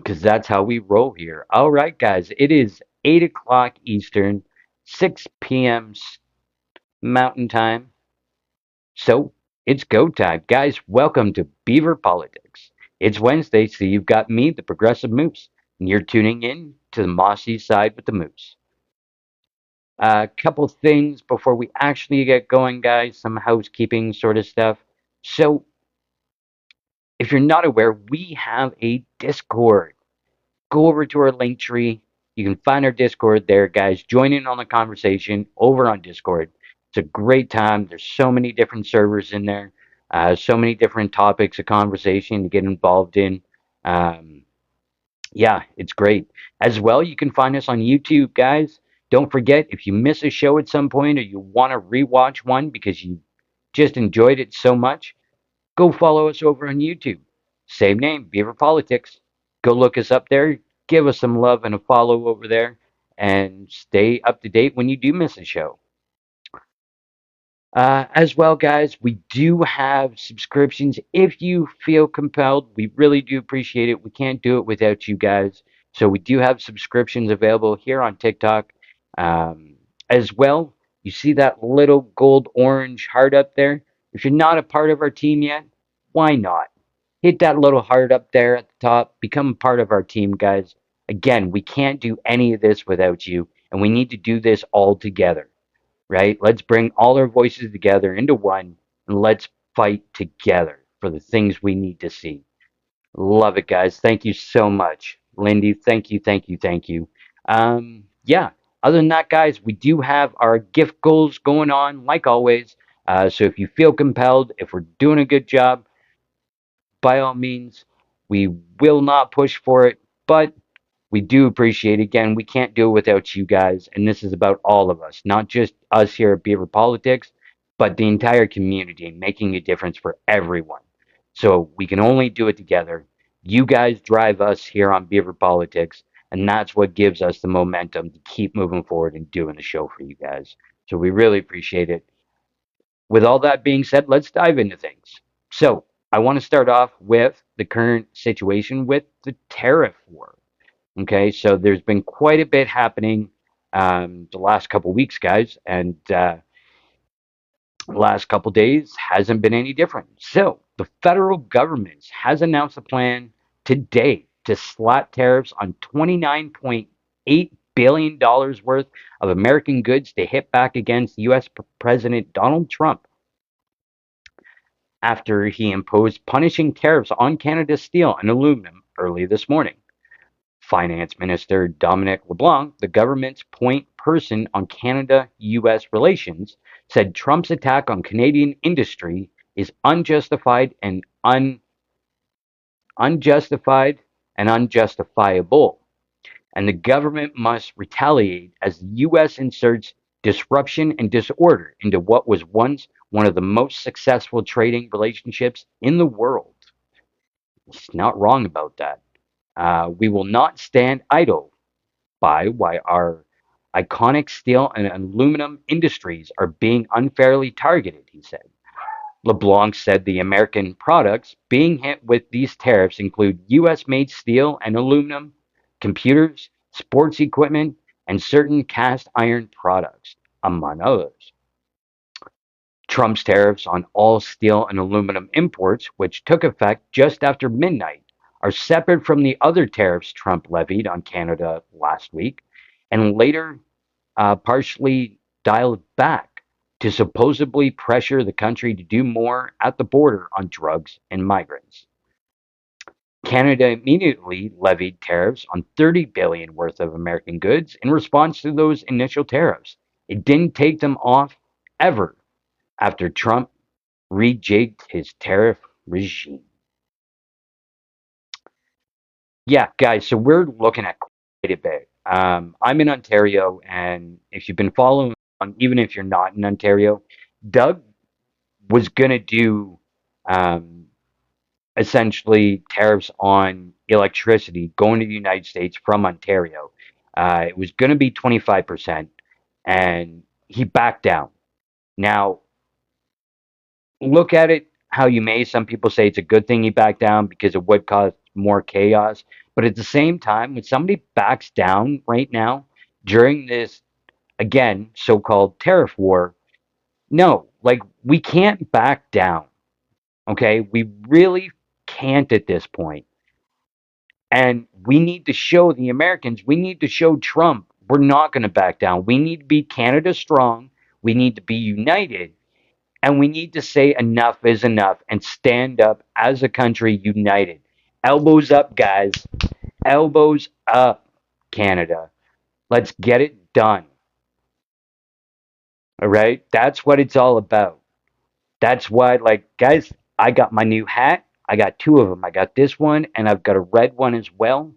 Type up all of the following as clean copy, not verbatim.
because that's how we roll here. All right, guys, it is 8 o'clock Eastern, 6 p.m. Mountain Time. So it's go time. Guys, welcome to Beaver Politics. It's Wednesday, so you've got me, the Progressive Moose, and you're tuning in to the Mossy Side with the Moose. A couple things before we actually get going, guys, some housekeeping sort of stuff. So, if you're not aware, we have a Discord. Go over to our link tree. You can find our Discord there, guys. Join in on the conversation over on Discord. It's a great time. There's so many different servers in there, so many different topics of conversation to get involved in. Um, yeah, it's great. As well, you can find us on YouTube, guys. Don't forget, if you miss a show at some point or you want to rewatch one because you just enjoyed it so much, go follow us over on YouTube. Same name, Beaver Politics. Go look us up there. Give us some love and a follow over there, and stay up to date when you do miss a show. As well, guys, we do have subscriptions if you feel compelled. We really do appreciate it. We can't do it without you guys. So we do have subscriptions available here on TikTok. As well, you see that little gold orange heart up there? If you're not a part of our team yet, why not? Hit that little heart up there at the top. Become part of our team, guys. Again, we can't do any of this without you, and we need to do this all together, right? Let's bring all our voices together into one and let's fight together for the things we need to see. Love it, guys. Thank you so much. Lindy, thank you, thank you, thank you. Yeah, other than that, guys, we do have our gift goals going on, like always. So if you feel compelled, if we're doing a good job, by all means, we will not push for it, but we do appreciate it. Again, we can't do it without you guys, and this is about all of us, not just us here at Beaver Politics, but the entire community, making a difference for everyone. So we can only do it together. You guys drive us here on Beaver Politics, and that's what gives us the momentum to keep moving forward and doing the show for you guys. So we really appreciate it. With all that being said, let's dive into things. So I want to start off with the current situation with the tariff war. Okay, so there's been quite a bit happening the last couple weeks, guys, and the last couple days hasn't been any different. So the federal government has announced a plan today to slap tariffs on $29.8 billion worth of American goods to hit back against U.S. President Donald Trump after he imposed punishing tariffs on Canada's steel and aluminum early this morning. Finance Minister Dominic LeBlanc, the government's point person on Canada-US relations, said Trump's attack on Canadian industry is unjustified and unjustifiable, and the government must retaliate as the US inserts disruption and disorder into what was once one of the most successful trading relationships in the world. He's not wrong about that. We will not stand idle by why our iconic steel and aluminum industries are being unfairly targeted, he said. LeBlanc said the American products being hit with these tariffs include US made steel and aluminum, computers, sports equipment, and certain cast iron products, among others. Trump's tariffs on all steel and aluminum imports, which took effect just after midnight, are separate from the other tariffs Trump levied on Canada last week and later partially dialed back to supposedly pressure the country to do more at the border on drugs and migrants. Canada immediately levied tariffs on 30 billion worth of American goods in response to those initial tariffs. It didn't take them off ever after Trump rejigged his tariff regime. Yeah, guys, so we're looking at quite a bit. I'm in Ontario, and if you've been following on, even if you're not in Ontario, Doug was going to do um, essentially tariffs on electricity going to the United States from Ontario. It was going to be 25%, and he backed down. Now, look at it how you may. Some people say it's a good thing he backed down because it would cost more chaos. But at the same time, when somebody backs down right now during this, again, so-called tariff war, no, like we can't back down. Okay, we really can't at this point. And we need to show the Americans, we need to show Trump we're not going to back down. We need to be Canada strong. We need to be united. And we need to say enough is enough and stand up as a country united. Elbows up, guys. Elbows up, Canada. Let's get it done. All right? That's what it's all about. That's why, like, guys, I got my new hat. I got two of them. I got this one, and I've got a red one as well,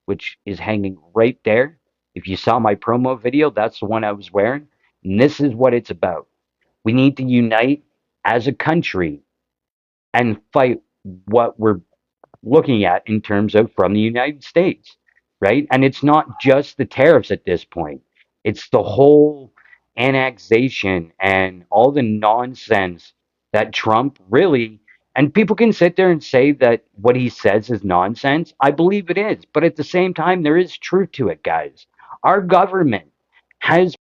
which is hanging right there. If you saw my promo video, that's the one I was wearing. And this is what it's about. We need to unite as a country and fight what we're looking at in terms of from the United States, right? And it's not just the tariffs at this point, it's the whole annexation and all the nonsense that Trump really, and people can sit there and say that what he says is nonsense. I believe it is. But at the same time, there is truth to it, guys. Our government has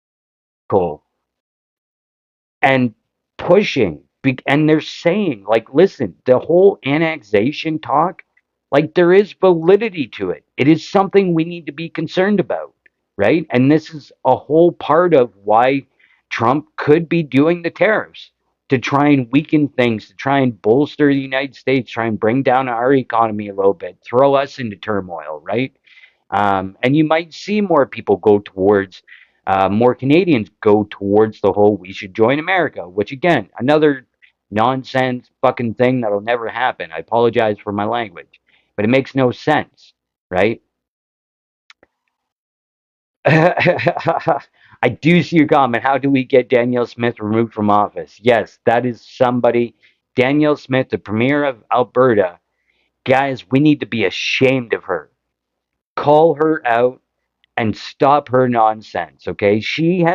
and pushing and they're saying like listen, the whole annexation talk, like there is validity to it. It is something we need to be concerned about, right? And this is a whole part of why Trump could be doing the tariffs, to try and weaken things, to try and bolster the United States, try and bring down our economy a little bit, throw us into turmoil, right? And you might see more people go towards, more Canadians go towards the whole we should join America, which again, another nonsense fucking thing that'll never happen. I apologize for my language, but it makes no sense, right? I do see your comment. How do we get Danielle Smith removed from office? Yes, that is somebody. Danielle Smith, the premier of Alberta. Guys, we need to be ashamed of her. Call her out and stop her nonsense, okay? She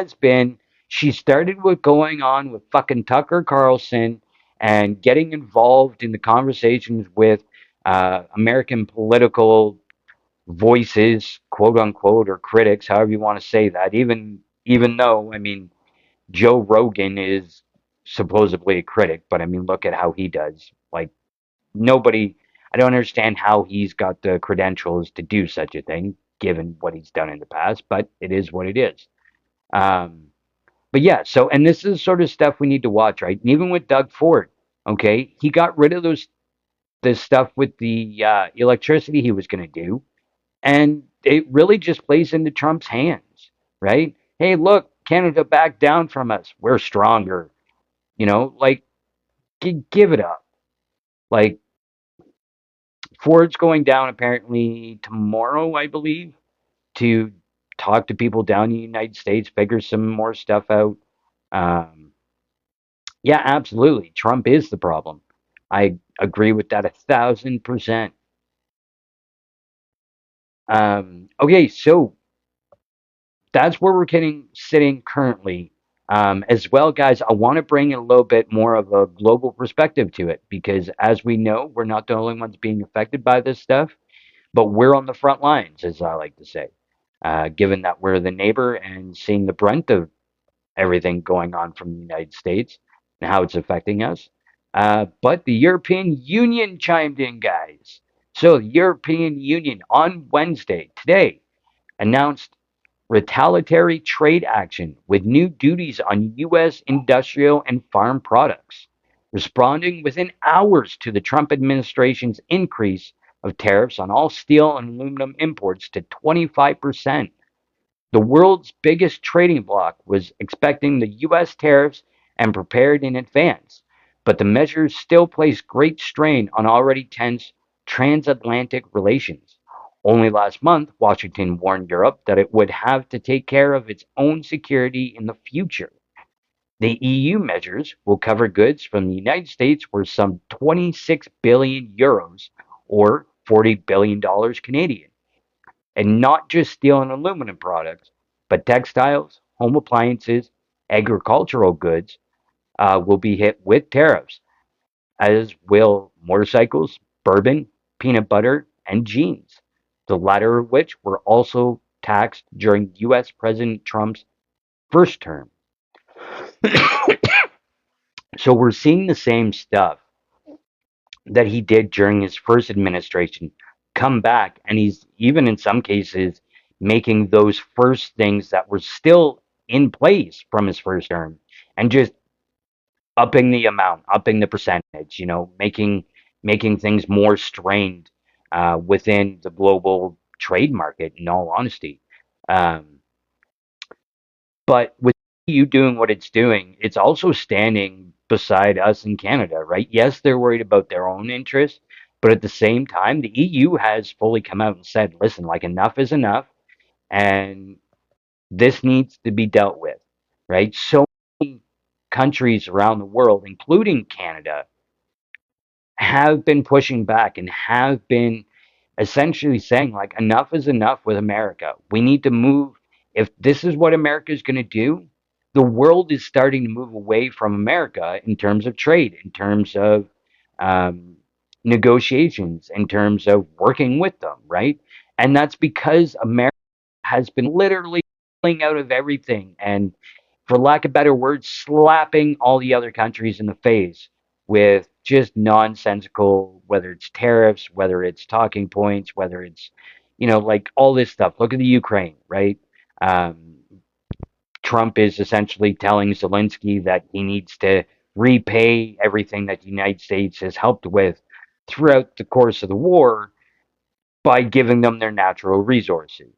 started with going on with fucking Tucker Carlson and getting involved in the conversations with American political voices, quote unquote, or critics, however you want to say that. Even though, I mean, Joe Rogan is supposedly a critic, but I mean, look at how he does. Like nobody, I don't understand how he's got the credentials to do such a thing, given what he's done in the past, but it is what it is. Um, but yeah, so, and this is sort of stuff we need to watch, right? And even with Doug Ford, okay, he got rid of this stuff with the electricity he was going to do, and it really just plays into Trump's hands, right? Hey, look, Canada backed down from us. We're stronger. Like, give it up. Like, Ford's going down apparently tomorrow, I believe, to talk to people down in the United States, figure some more stuff out. Um, yeah, absolutely. Trump is the problem. I agree with that 1,000%. Okay, so that's where we're sitting currently. As well, guys, I want to bring a little bit more of a global perspective to it because, as we know, we're not the only ones being affected by this stuff, but we're on the front lines, as I like to say, given that we're the neighbor and seeing the brunt of everything going on from the United States and how it's affecting us. But the European Union chimed in, guys. So, the European Union on Wednesday, today, announced retaliatory trade action with new duties on U.S. industrial and farm products, responding within hours to the Trump administration's increase of tariffs on all steel and aluminum imports to 25%. The world's biggest trading bloc was expecting the U.S. tariffs and prepared in advance, but the measures still place great strain on already tense transatlantic relations. Only last month, Washington warned Europe that it would have to take care of its own security in the future. The EU measures will cover goods from the United States worth some 26 billion euros or $40 billion Canadian, and not just steel and aluminum products, but textiles, home appliances, agricultural goods will be hit with tariffs, as will motorcycles, bourbon, peanut butter, and jeans, the latter of which were also taxed during US President Trump's first term. So we're seeing the same stuff that he did during his first administration come back, and he's even in some cases making those first things that were still in place from his first term and just upping the amount, upping the percentage, making things more strained within the global trade market, in all honesty. Um, but with EU doing what it's doing, it's also standing beside us in Canada, right? Yes, they're worried about their own interests, but at the same time, the EU has fully come out and said, listen, like enough is enough, and this needs to be dealt with, right? So many countries around the world, including Canada, have been pushing back and have been essentially saying like enough is enough with America. We need to move. If this is what America is going to do, the world is starting to move away from America in terms of trade, in terms of um, negotiations, in terms of working with them, right? And that's because America has been literally pulling out of everything and, for lack of better words, slapping all the other countries in the face with just nonsensical, whether it's tariffs, whether it's talking points, whether it's, like all this stuff. Look at the Ukraine, right? Um, Trump is essentially telling Zelensky that he needs to repay everything that the United States has helped with throughout the course of the war by giving them their natural resources.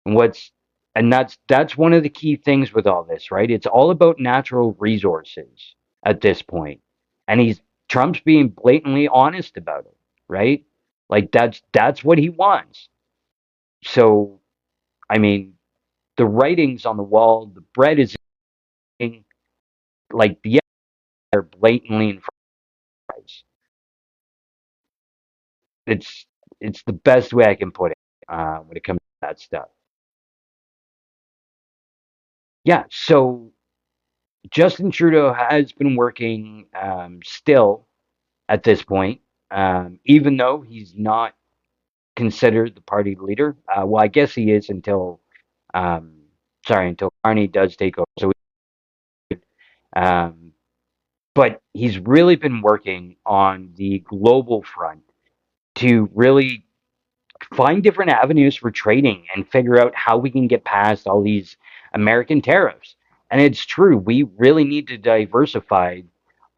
And that's one of the key things with all this, right? It's all about natural resources at this point. And Trump's being blatantly honest about it, right? Like that's what he wants. So, I mean, the writing's on the wall, the bread is in, like the are blatantly in front of us. It's it's the best way I can put it when it comes to that stuff. Yeah, so Justin Trudeau has been working still at this point, even though he's not considered the party leader. Well, I guess he is um, until Carney does take over. So, um, but he's really been working on the global front to really find different avenues for trading and figure out how we can get past all these American tariffs. And it's true, we really need to diversify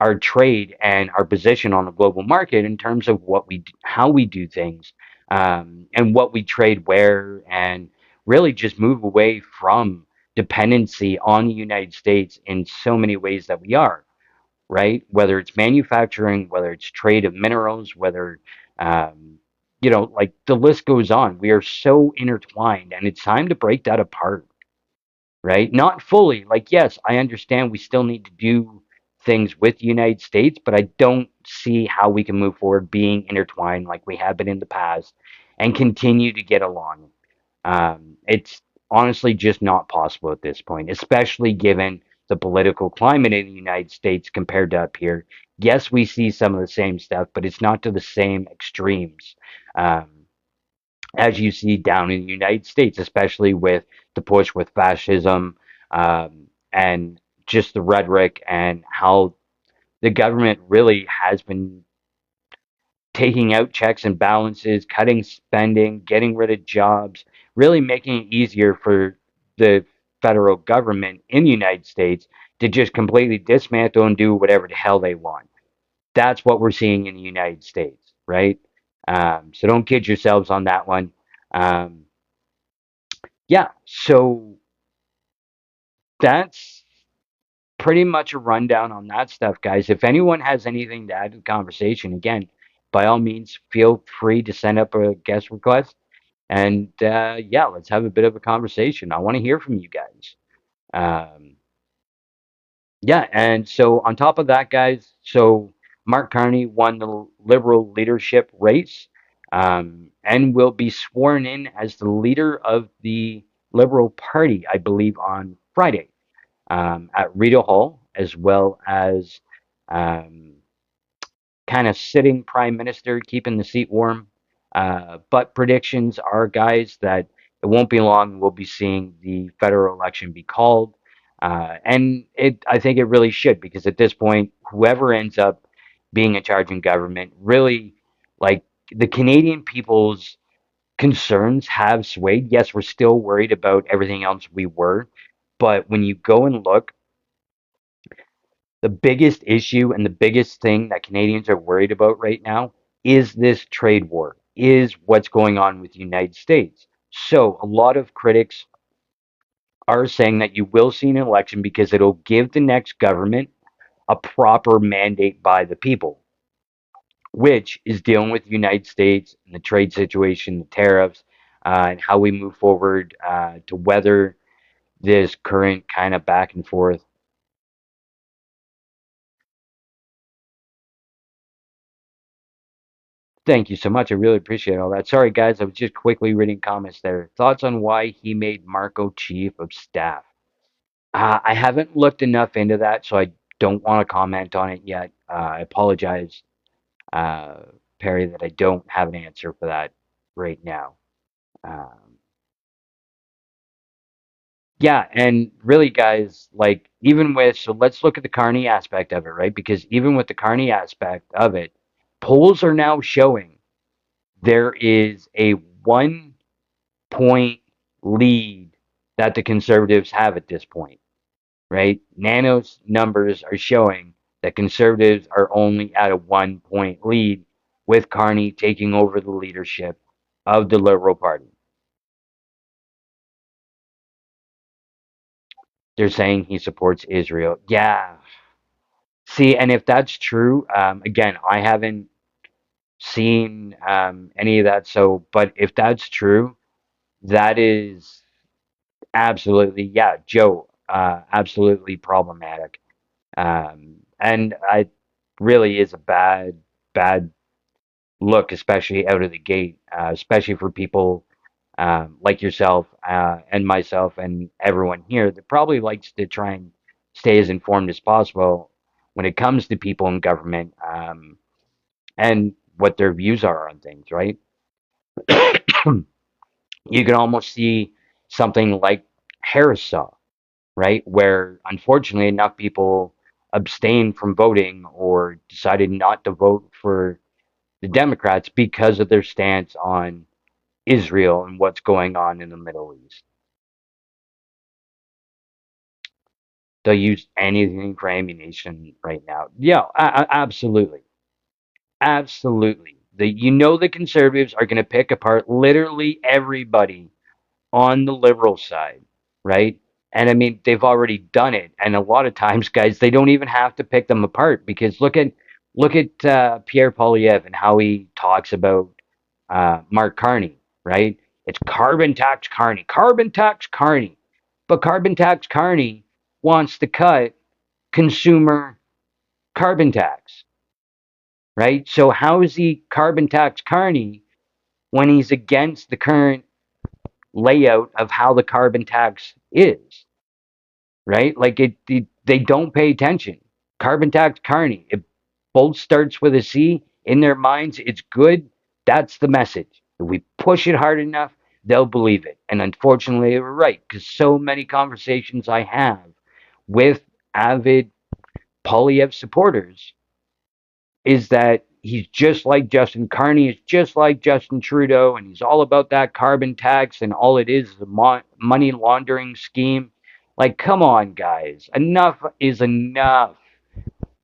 our trade and our position on the global market in terms of how we do things, and what we trade where, and really just move away from dependency on the United States in so many ways that we are, right? Whether it's manufacturing, whether it's trade of minerals, whether, um, like the list goes on. We are so intertwined, and it's time to break that apart, right? Not fully. Like, yes, I understand we still need to do things with the United States, but I don't see how we can move forward being intertwined like we have been in the past and continue to get along. It's honestly just not possible at this point, especially given the political climate in the United States compared to up here. Yes, we see some of the same stuff, but it's not to the same extremes um, as you see down in the United States, especially with the push with fascism, and just the rhetoric and how the government really has been taking out checks and balances, cutting spending, getting rid of jobs, really making it easier for the federal government in the United States to just completely dismantle and do whatever the hell they want. That's what we're seeing in the United States, right? So don't kid yourselves on that one. Um, yeah, so that's pretty much a rundown on that stuff, guys. If anyone has anything to add to the conversation, again, by all means, feel free to send up a guest request. And yeah, let's have a bit of a conversation. I want to hear from you guys. Um, yeah, and so on top of that, guys, so Mark Carney won the Liberal leadership race, and will be sworn in as the leader of the Liberal Party, I believe, on Friday, at Rita Hall, as well as um, kind of sitting prime minister, keeping the seat warm. But predictions are, guys, that it won't be long. We'll be seeing the federal election be called, and I think it really should, because at this point, whoever ends up being in charge in government, really, like, the Canadian people's concerns have swayed. Yes, we're still worried about everything else we were, but when you go and look, the biggest issue and the biggest thing that Canadians are worried about right now is this trade war, is what's going on with the United States. So a lot of critics are saying that you will see an election because it'll give the next government a proper mandate by the people, which is dealing with the United States and the trade situation, the tariffs, and how we move forward to weather this current kind of back and forth. Thank you so much. I really appreciate all that. Sorry, guys, I was just quickly reading comments there. Thoughts on why he made Marco chief of staff? I haven't looked enough into that, so I don't want to comment on it yet. I apologize, uh, Perry, that I don't have an answer for that right now. Um, yeah, and really, guys, like, even with, so let's look at the Carney aspect of it, right? Because even with the Carney aspect of it, polls are now showing there is a 1 point lead that the conservatives have at this point, right? Nano's numbers are showing that conservatives are only at a 1 point lead, with Carney taking over the leadership of the Liberal Party. They're saying he supports Israel. Yeah. See, and if that's true, again, I haven't seen any of that. So, but if that's true, that is absolutely, yeah, Joe, absolutely problematic. And I really is a bad look, especially out of the gate, especially for people like yourself and myself and everyone here that probably likes to try and stay as informed as possible when it comes to people in government, and what their views are on things, right? You can almost see something like Harris saw, right? Where unfortunately enough people abstained from voting or decided not to vote for the Democrats because of their stance on Israel and what's going on in the Middle East. They'll use anything for ammunition right now. Yeah, absolutely. Absolutely. The conservatives are going to pick apart literally everybody on the liberal side, right? And I mean, they've already done it. And a lot of times, guys, they don't even have to pick them apart, because look at Pierre Polyev and how he talks about Mark Carney, right? It's carbon tax Carney, but carbon tax Carney wants to cut consumer carbon tax, right? So how is he carbon tax Carney when he's against the current layout of how the carbon tax is, right? Like they don't pay attention. Carbon tax Carney, it both starts with a C. In their minds, it's good. That's the message. If we push it hard enough, they'll believe it. And unfortunately, they were right, because so many conversations I have with avid Polyev supporters is that he's just like Justin Carney, is just like Justin Trudeau, and he's all about that carbon tax, and all it is a money laundering scheme. Like, come on, guys. Enough is enough.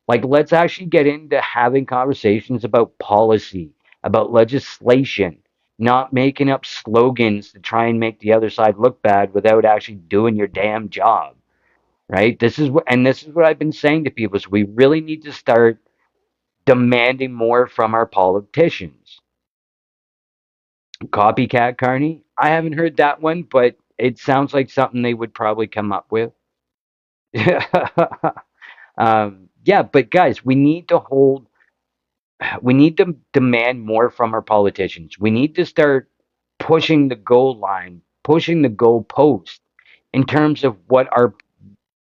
Like, let's actually get into having conversations about policy, about legislation, not making up slogans to try and make the other side look bad without actually doing your damn job, right? This is what I've been saying to people, is we really need to start demanding more from our politicians. Copycat Carney? I haven't heard that one, but it sounds like something they would probably come up with. Yeah, but guys, we need to demand more from our politicians. We need to start pushing the goal line, pushing the goal post in terms of what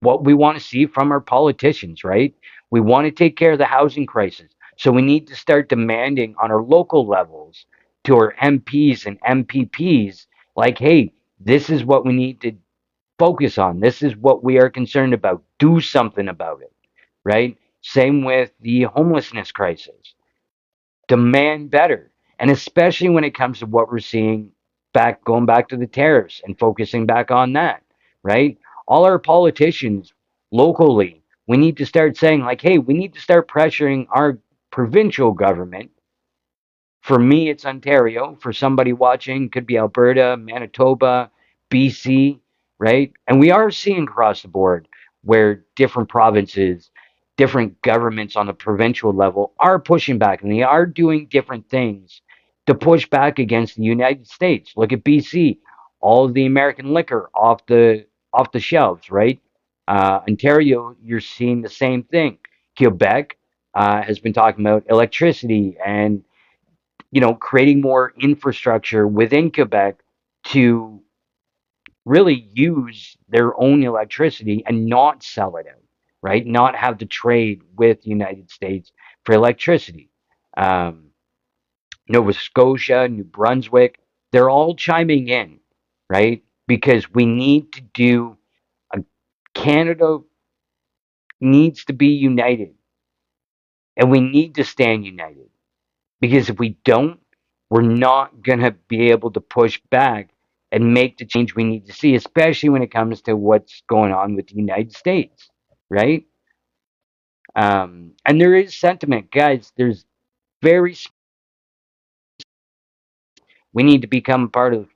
we want to see from our politicians, right? We want to take care of the housing crisis. So we need to start demanding on our local levels to our MPs and MPPs, like, hey, this is what we need to focus on. This is what we are concerned about. Do something about it, right? Same with the homelessness crisis. Demand better. And especially when it comes to what we're seeing going back to the tariffs and focusing back on that, right? All our politicians locally, we need to start saying, like, hey, we need to start pressuring our provincial government. For me, it's Ontario. For somebody watching, could be Alberta, Manitoba, BC, right? And we are seeing across the board where different provinces, different governments on the provincial level are pushing back and they are doing different things to push back against the United States. Look at BC, all of the American liquor off the shelves, right? Ontario, you're seeing the same thing. Quebec has been talking about electricity and creating more infrastructure within Quebec to really use their own electricity and not sell it out, right? Not have to trade with the United States for electricity. Um, Nova Scotia, New Brunswick, they're all chiming in, right? Because we need to do, Canada needs to be united and we need to stand united. Because if we don't, we're not going to be able to push back and make the change we need to see, especially when it comes to what's going on with the United States, right? And there is sentiment, guys. There's very, we need to become part of,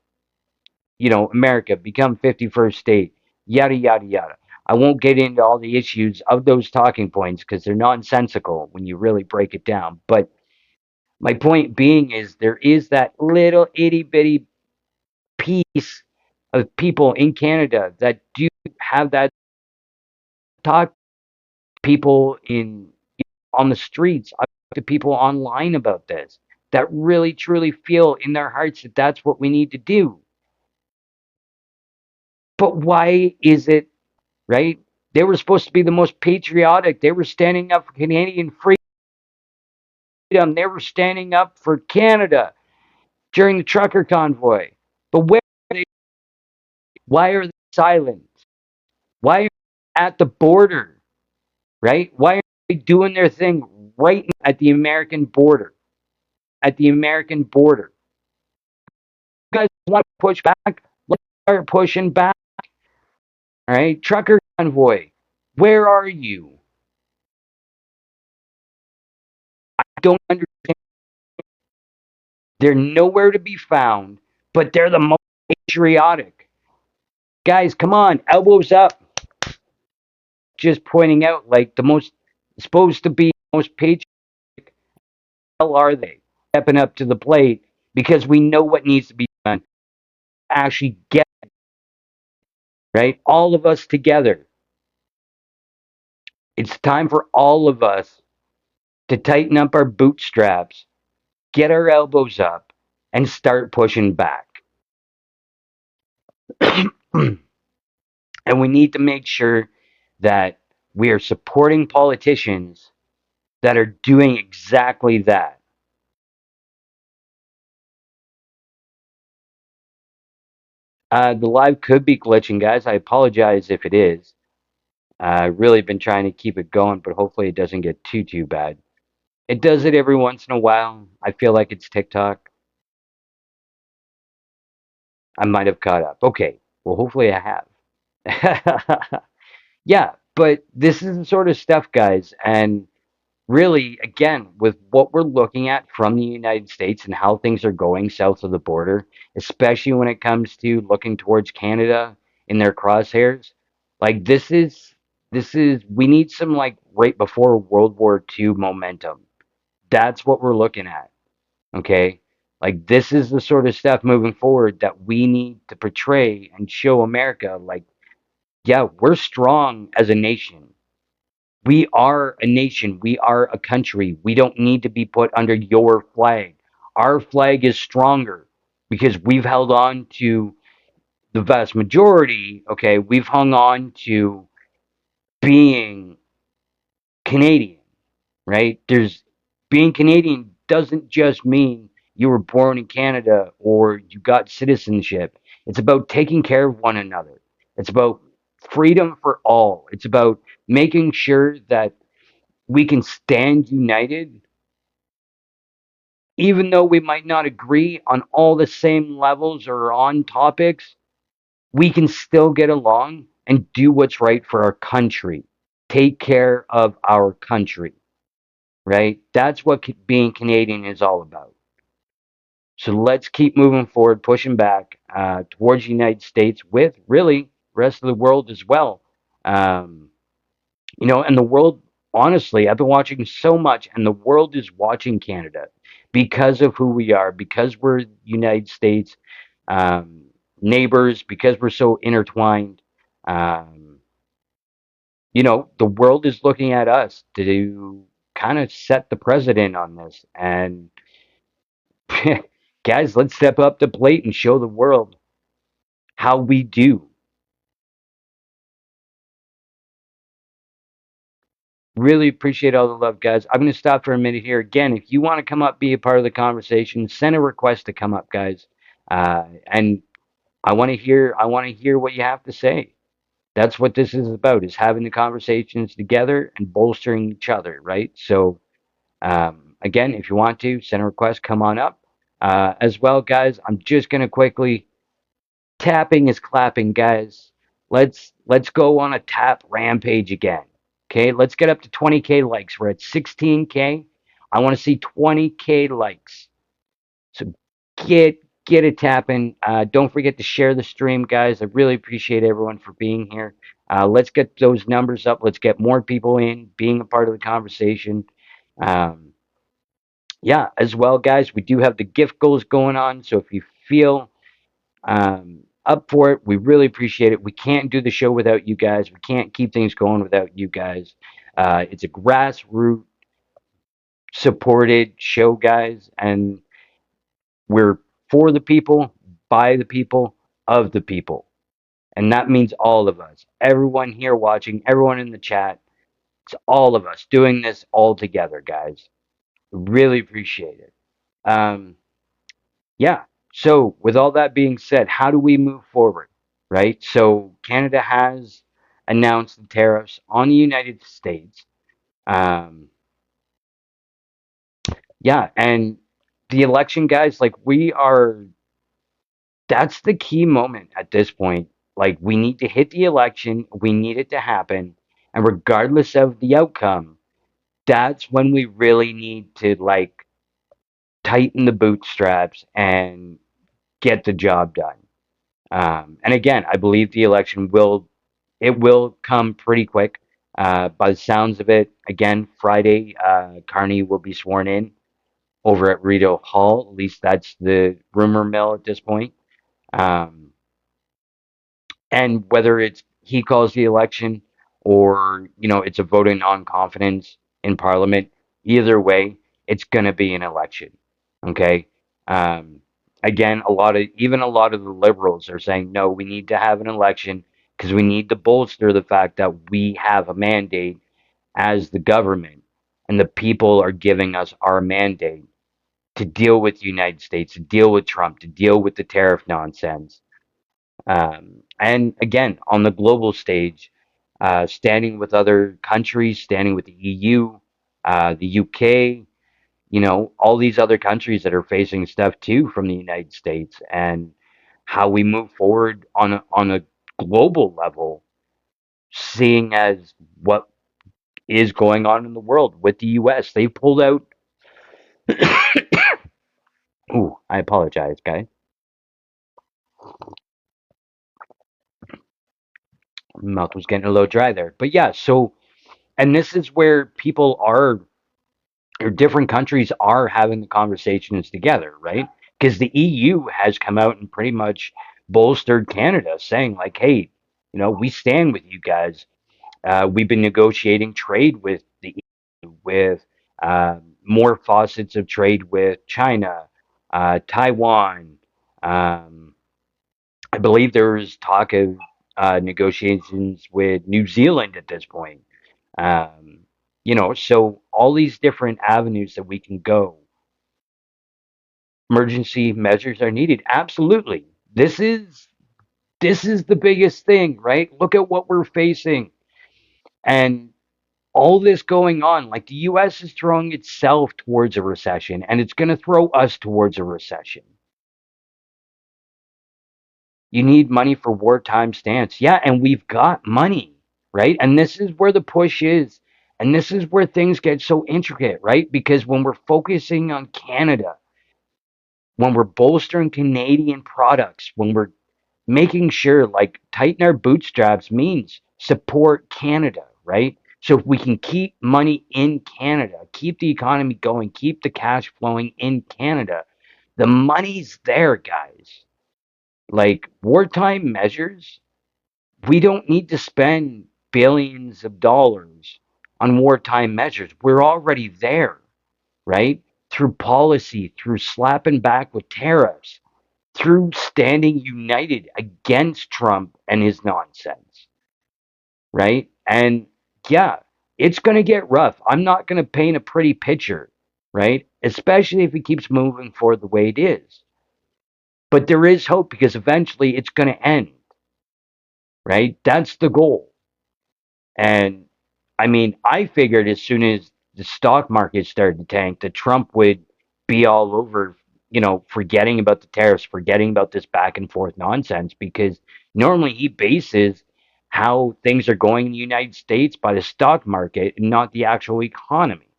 America, become 51st state, yada, yada, yada. I won't get into all the issues of those talking points because they're nonsensical when you really break it down. But my point being is there is that little itty bitty piece of people in Canada that do have that talk. People in on the streets, I talk to people online about this that really truly feel in their hearts that that's what we need to do. But why is it right? They were supposed to be the most patriotic. They were standing up for Canadian freedom. They were standing up for Canada during the trucker convoy. But where are they? Why are they silent? Why are they at the border? Right? Why are they doing their thing right at the American border? At the American border. You guys want to push back? Let's start pushing back. All right? Trucker convoy. Where are you? I don't understand. They're nowhere to be found, but they're the most patriotic. Guys, come on, elbows up. Just pointing out, like, the most supposed to be most patriotic. Hell are they stepping up to the plate because we know what needs to be done. Actually, get right, all of us together. It's time for all of us to tighten up our bootstraps, get our elbows up, and start pushing back. And we need to make sure that we are supporting politicians that are doing exactly that. The live could be glitching, guys. I apologize if it is. I've really been trying to keep it going, but hopefully it doesn't get too bad. It does it every once in a while. I feel like it's TikTok. I might have caught up. Okay. Well, hopefully I have. Yeah, but this is the sort of stuff, guys. And really, again, with what we're looking at from the United States and how things are going south of the border, especially when it comes to looking towards Canada in their crosshairs, like this is we need some like right before World War II momentum. That's what we're looking at. Okay. Like this is the sort of stuff moving forward that we need to portray and show America like, yeah, we're strong as a nation. We are a nation. We are a country. We don't need to be put under your flag. Our flag is stronger because we've held on to the vast majority. Okay, we've hung on to being Canadian, right? There's being Canadian doesn't just mean you were born in Canada or you got citizenship. It's about taking care of one another. It's about freedom for all. It's about making sure that we can stand united, even though we might not agree on all the same levels or on topics. We can still get along and do what's right for our country. Take care of our country, right? That's what being Canadian is all about. So let's keep moving forward, pushing back towards the United States with really the rest of the world as well. Um, and the world, honestly, I've been watching so much, and the world is watching Canada because of who we are, because we're United States um, neighbors, because we're so intertwined. Um, the world is looking at us to kind of set the precedent on this. And guys, let's step up the plate and show the world how we do. Really appreciate all the love, guys. I'm going to stop for a minute here. Again, if you want to come up, be a part of the conversation, send a request to come up, guys. And I want to hear. I want to hear what you have to say. That's what this is about: is having the conversations together and bolstering each other, right? So, again, if you want to send a request, come on up. As well, guys, I'm just going to quickly. Tapping is clapping, guys. Let's go on a tap rampage again. Okay, let's get up to 20K likes. We're at 16K. I want to see 20K likes. So get it tapping. Don't forget to share the stream, guys. I really appreciate everyone for being here. Let's get those numbers up. Let's get more people in, being a part of the conversation. Um, yeah, as well, guys, we do have the gift goals going on. So if you feel up for it. We really appreciate it. We can't do the show without you guys. We can't keep things going without you guys. It's a grassroots supported show, guys, and we're for the people, by the people, of the people. And that means all of us. Everyone here watching, everyone in the chat. It's all of us doing this all together, guys. Really appreciate it. Um, yeah. So, with all that being said, how do we move forward? Right? So Canada has announced the tariffs on the United States. Um, yeah, and the election, guys, like that's the key moment at this point. Like we need to hit the election, we need it to happen, and regardless of the outcome, that's when we really need to like tighten the bootstraps and get the job done. And again, I believe the election will come pretty quick. By the sounds of it, again, Friday, Carney will be sworn in over at Rideau Hall. At least that's the rumor mill at this point. Um, and whether it's he calls the election or it's a vote in non-confidence in Parliament, either way, it's going to be an election. Okay. Um, Again, a lot of the liberals are saying no. We need to have an election because we need to bolster the fact that we have a mandate as the government, and the people are giving us our mandate to deal with the United States, to deal with Trump, to deal with the tariff nonsense. And again, on the global stage, standing with other countries, standing with the EU, the UK, all these other countries that are facing stuff too from the United States, and how we move forward on a global level, seeing as what is going on in the world with the US. They pulled out. Ooh, I apologize, guys. Mouth was getting a little dry there, but yeah. So, and this is where people are or different countries are having the conversations together, right? Because the EU has come out and pretty much bolstered Canada, saying like, "Hey, we stand with you guys. We've been negotiating trade with the EU, with more faucets of trade with China, Taiwan. Um, I believe there is talk of negotiations with New Zealand at this point. Um, so all these different avenues that we can go emergency measures are needed. Absolutely. This is the biggest thing, right? Look at what we're facing. And all this going on, like the US is throwing itself towards a recession and it's going to throw us towards a recession. You need money for wartime stance. Yeah, and we've got money, right? And this is where the push is. And this is where things get so intricate, right? Because when we're focusing on Canada, when we're bolstering Canadian products, when we're making sure like tighten our bootstraps means support Canada, right? So if we can keep money in Canada, keep the economy going, keep the cash flowing in Canada, the money's there, guys. Like wartime measures, we don't need to spend billions of dollars on wartime measures. We're already there, right? Through policy, through slapping back with tariffs, through standing united against Trump and his nonsense, right? And yeah, it's going to get rough. I'm not going to paint a pretty picture, right? Especially if it keeps moving forward the way it is. But there is hope because eventually it's going to end, right? That's the goal. And I mean, I figured as soon as the stock market started to tank, that Trump would be all over, forgetting about the tariffs, forgetting about this back and forth nonsense, because normally he bases how things are going in the United States by the stock market and not the actual economy,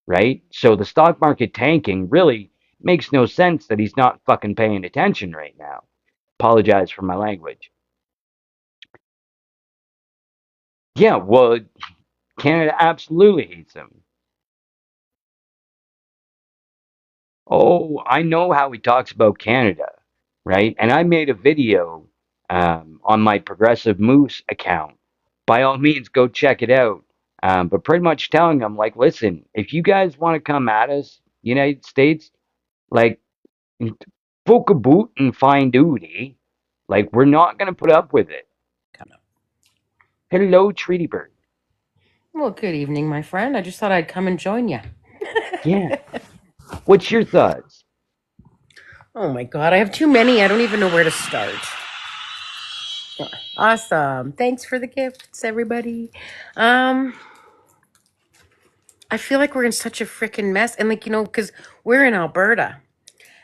right? So the stock market tanking really makes no sense that he's not fucking paying attention right now. Apologize for my language. Yeah, well, Canada absolutely hates him. Oh, I know how he talks about Canada, right? And I made a video on my Progressive Moose account. By all means, go check it out. But pretty much telling them, like, listen, if you guys want to come at us, United States, like, book a boot and find duty. Like, we're not going to put up with it. Hello, Treaty Bird. Well, good evening, my friend. I just thought I'd come and join you. Yeah. What's your thoughts? Oh my God, I have too many. I don't even know where to start. Awesome. Thanks for the gifts, everybody. Um, I feel like we're in such a freaking mess. And, like, because we're in Alberta.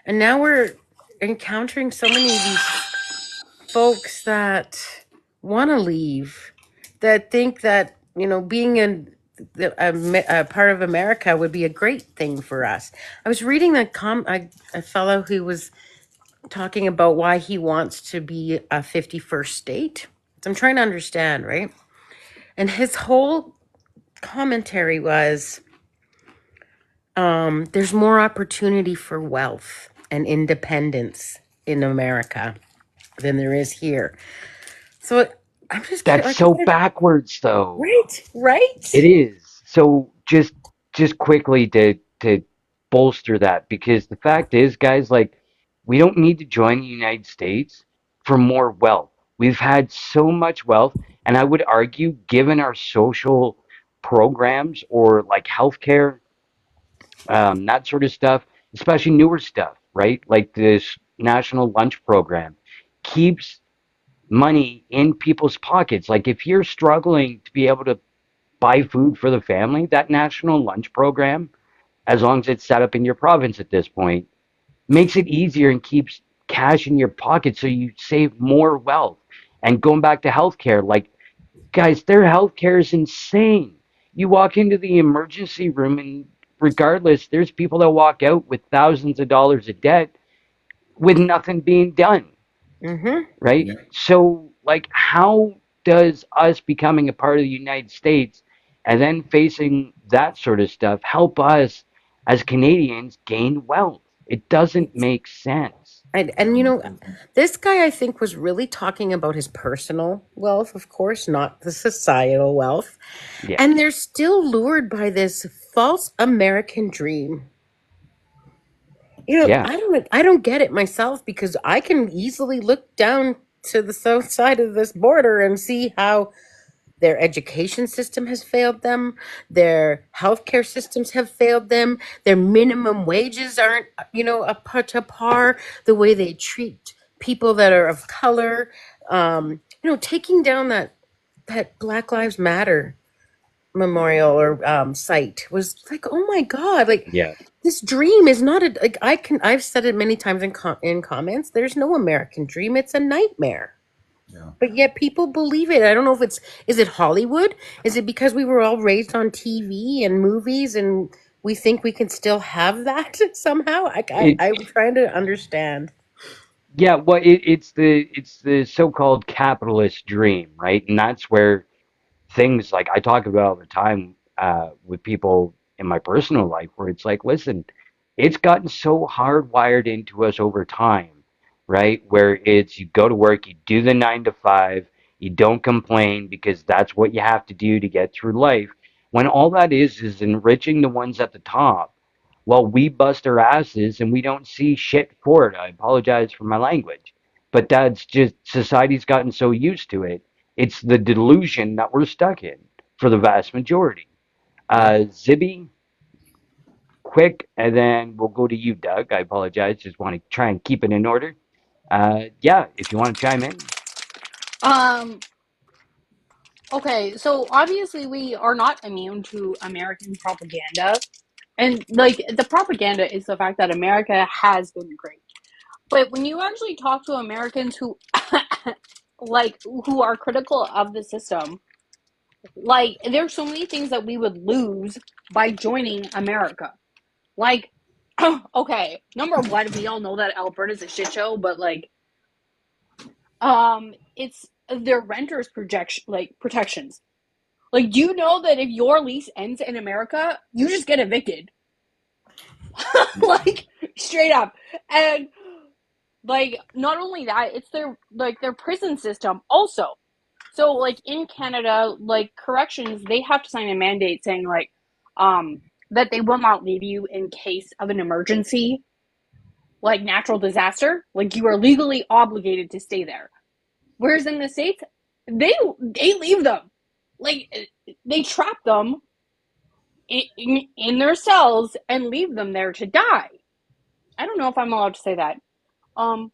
And now we're encountering so many of these folks that want to leave, that think that, being a part of America would be a great thing for us. I was reading a fellow who was talking about why he wants to be a 51st state. So I'm trying to understand, right? And his whole commentary was there's more opportunity for wealth and independence in America than there is here. So I'm just That's like, so backwards, though. right, It right. is. So just quickly to bolster that, because the fact is, guys, like we don't need to join the United States for more wealth. We've had so much wealth, and I would argue, given our social programs or like healthcare, that sort of stuff, especially newer stuff, right? Like this national lunch program keeps money in people's pockets. Like if you're struggling to be able to buy food for the family, that national lunch program, as long as it's set up in your province at this point, makes it easier and keeps cash in your pocket so you save more wealth. And going back to healthcare, like guys, their healthcare is insane. You walk into the emergency room and regardless, there's people that walk out with thousands of dollars of debt with nothing being done, Mm-hmm. right? Yeah. So, like, how does us becoming a part of the United States and then facing that sort of stuff help us as Canadians gain wealth? It doesn't make sense. And this guy, I think, was really talking about his personal wealth, of course, not the societal wealth. Yeah, And they're still lured by this false American dream. yeah, I don't get it myself, because I can easily look down to the south side of this border and see how Their education system has failed them. Their healthcare systems have failed them. Their minimum wages aren't, up to par. The way they treat people that are of color, taking down that Black Lives Matter memorial or site was like, oh my god, like Yeah. this dream is not a like I've said it many times in comments. There's no American dream. It's a nightmare. Yeah. But yet people believe it. I don't know if is it Hollywood? Is it because we were all raised on TV and movies and we think we can still have that somehow? It I'm trying to understand. Yeah, well, it's the so-called capitalist dream, right? And that's where things like I talk about all the time with people in my personal life, where it's like, listen, it's gotten so hardwired into us over time, right? Where it's you go to work, you do the 9 to 5, you don't complain because that's what you have to do to get through life. When all that is enriching the ones at the top, while we bust our asses and we don't see shit for it. I apologize for my language, but that's just society's gotten so used to it. It's the delusion that we're stuck in for the vast majority. Yeah. Zibby, quick, and then we'll go to you, Doug. I apologize. Just want to try and keep it in order. Yeah, if you want to chime in. Um, okay, so obviously we are not immune to American propaganda. And like the propaganda is the fact that America has been great. But when you actually talk to Americans who like who are critical of the system, like there's so many things that we would lose by joining America. Like okay, number one, we all know that Alberta's a shit show, but like it's their renters projection like protections. Like, do you know that if your lease ends in America, you just get evicted? Like, straight up. And like, not only that, it's their prison system also. So, like in Canada, like corrections, they have to sign a mandate saying that they will not leave you in case of an emergency, like natural disaster. Like you are legally obligated to stay there. Whereas in the States, they leave them. Like they trap them in their cells and leave them there to die. I don't know if I'm allowed to say that. Um,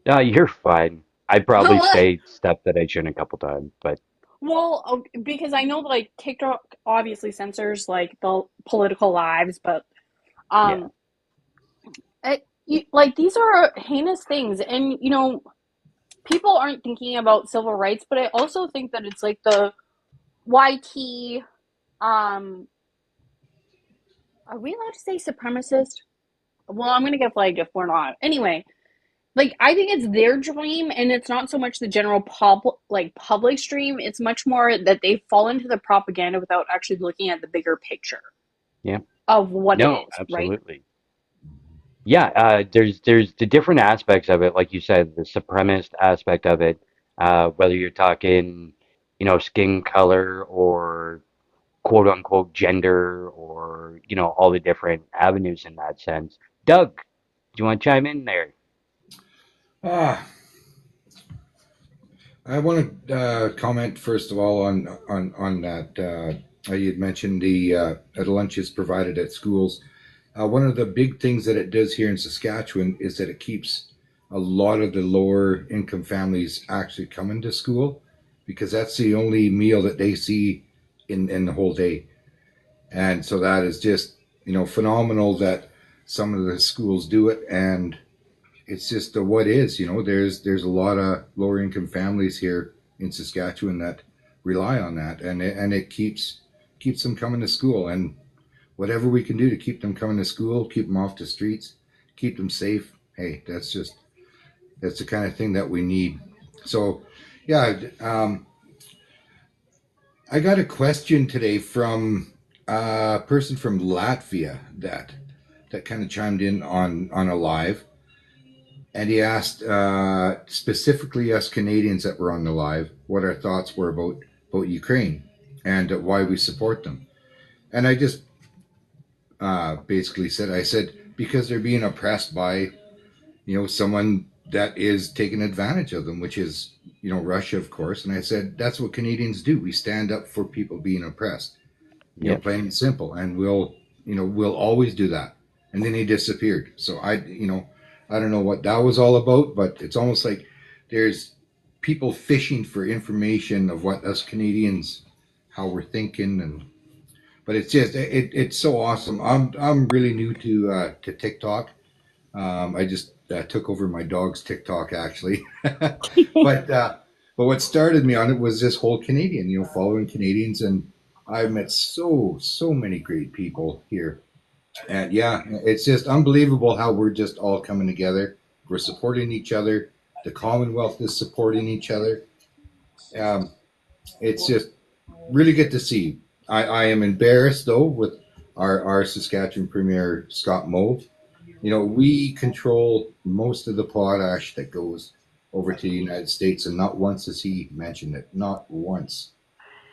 No, you're fine. I'd probably say stuff that I shouldn't a couple times, but well, because I know like TikTok obviously censors like the political lives, but yeah. um, like these are heinous things, and people aren't thinking about civil rights, but I also think that it's like the YT. Um, are we allowed to say supremacist? Well, I'm gonna get flagged if we're not. Anyway, like I think it's their dream, and it's not so much the general public stream. It's much more that they fall into the propaganda without actually looking at the bigger picture Yeah. of what it No, is, right? absolutely. Yeah, there's the different aspects of it, like you said, the supremacist aspect of it, whether you're talking, skin color or quote unquote gender or, all the different avenues in that sense. Doug, do you want to chime in there? Ah, I want to comment first of all on that. You had mentioned the lunches provided at schools. One of the big things that it does here in Saskatchewan is that it keeps a lot of the lower income families actually coming to school because that's the only meal that they see in the whole day. And so that is just, phenomenal that some of the schools do it. And it's just what is, there's a lot of lower income families here in Saskatchewan that rely on that. And it keeps them coming to school. And whatever we can do to keep them coming to school, keep them off the streets, keep them safe. Hey, that's the kind of thing that we need. So, yeah, I got a question today from a person from Latvia that kind of chimed in on a live, and he asked specifically us Canadians that were on the live what our thoughts were about Ukraine and why we support them. And I just basically I said because they're being oppressed by someone that is taking advantage of them, which is Russia, of course. And I said, that's what Canadians do. We stand up for people being oppressed, Yep. plain and simple. And we'll always do that. And then he disappeared. So I don't know what that was all about, but it's almost like there's people fishing for information of what us Canadians, how we're thinking. But it's just, it's so awesome. I'm really new to TikTok. I just took over my dog's TikTok actually, but what started me on it was this whole Canadian, following Canadians, and I've met so many great people here, and yeah, it's just unbelievable how we're just all coming together. We're supporting each other. The Commonwealth is supporting each other. Um, it's just really good to see. I am embarrassed though with our Saskatchewan Premier Scott Moe. We control most of the potash that goes over to the United States, and not once has he mentioned it. Not once.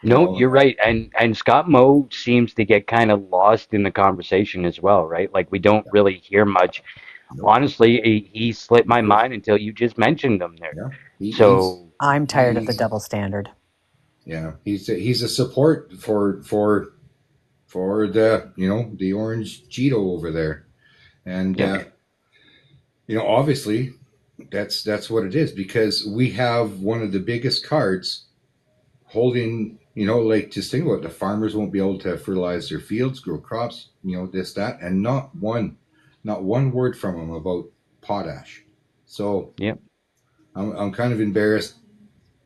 No, you're right. And Scott Moe seems to get kind of lost in the conversation as well, right? Like we don't Yeah, really hear much. nope. Honestly, he slipped my mind until you just mentioned them there. Yeah, he's So, I'm tired of the he's double standard. yeah he's a support for the orange Cheeto over there, and yep, obviously that's what it is because we have one of the biggest cards holding, like just think about it, the farmers won't be able to fertilize their fields, grow crops, this, that, and not one word from them about potash. So yep. I'm kind of embarrassed,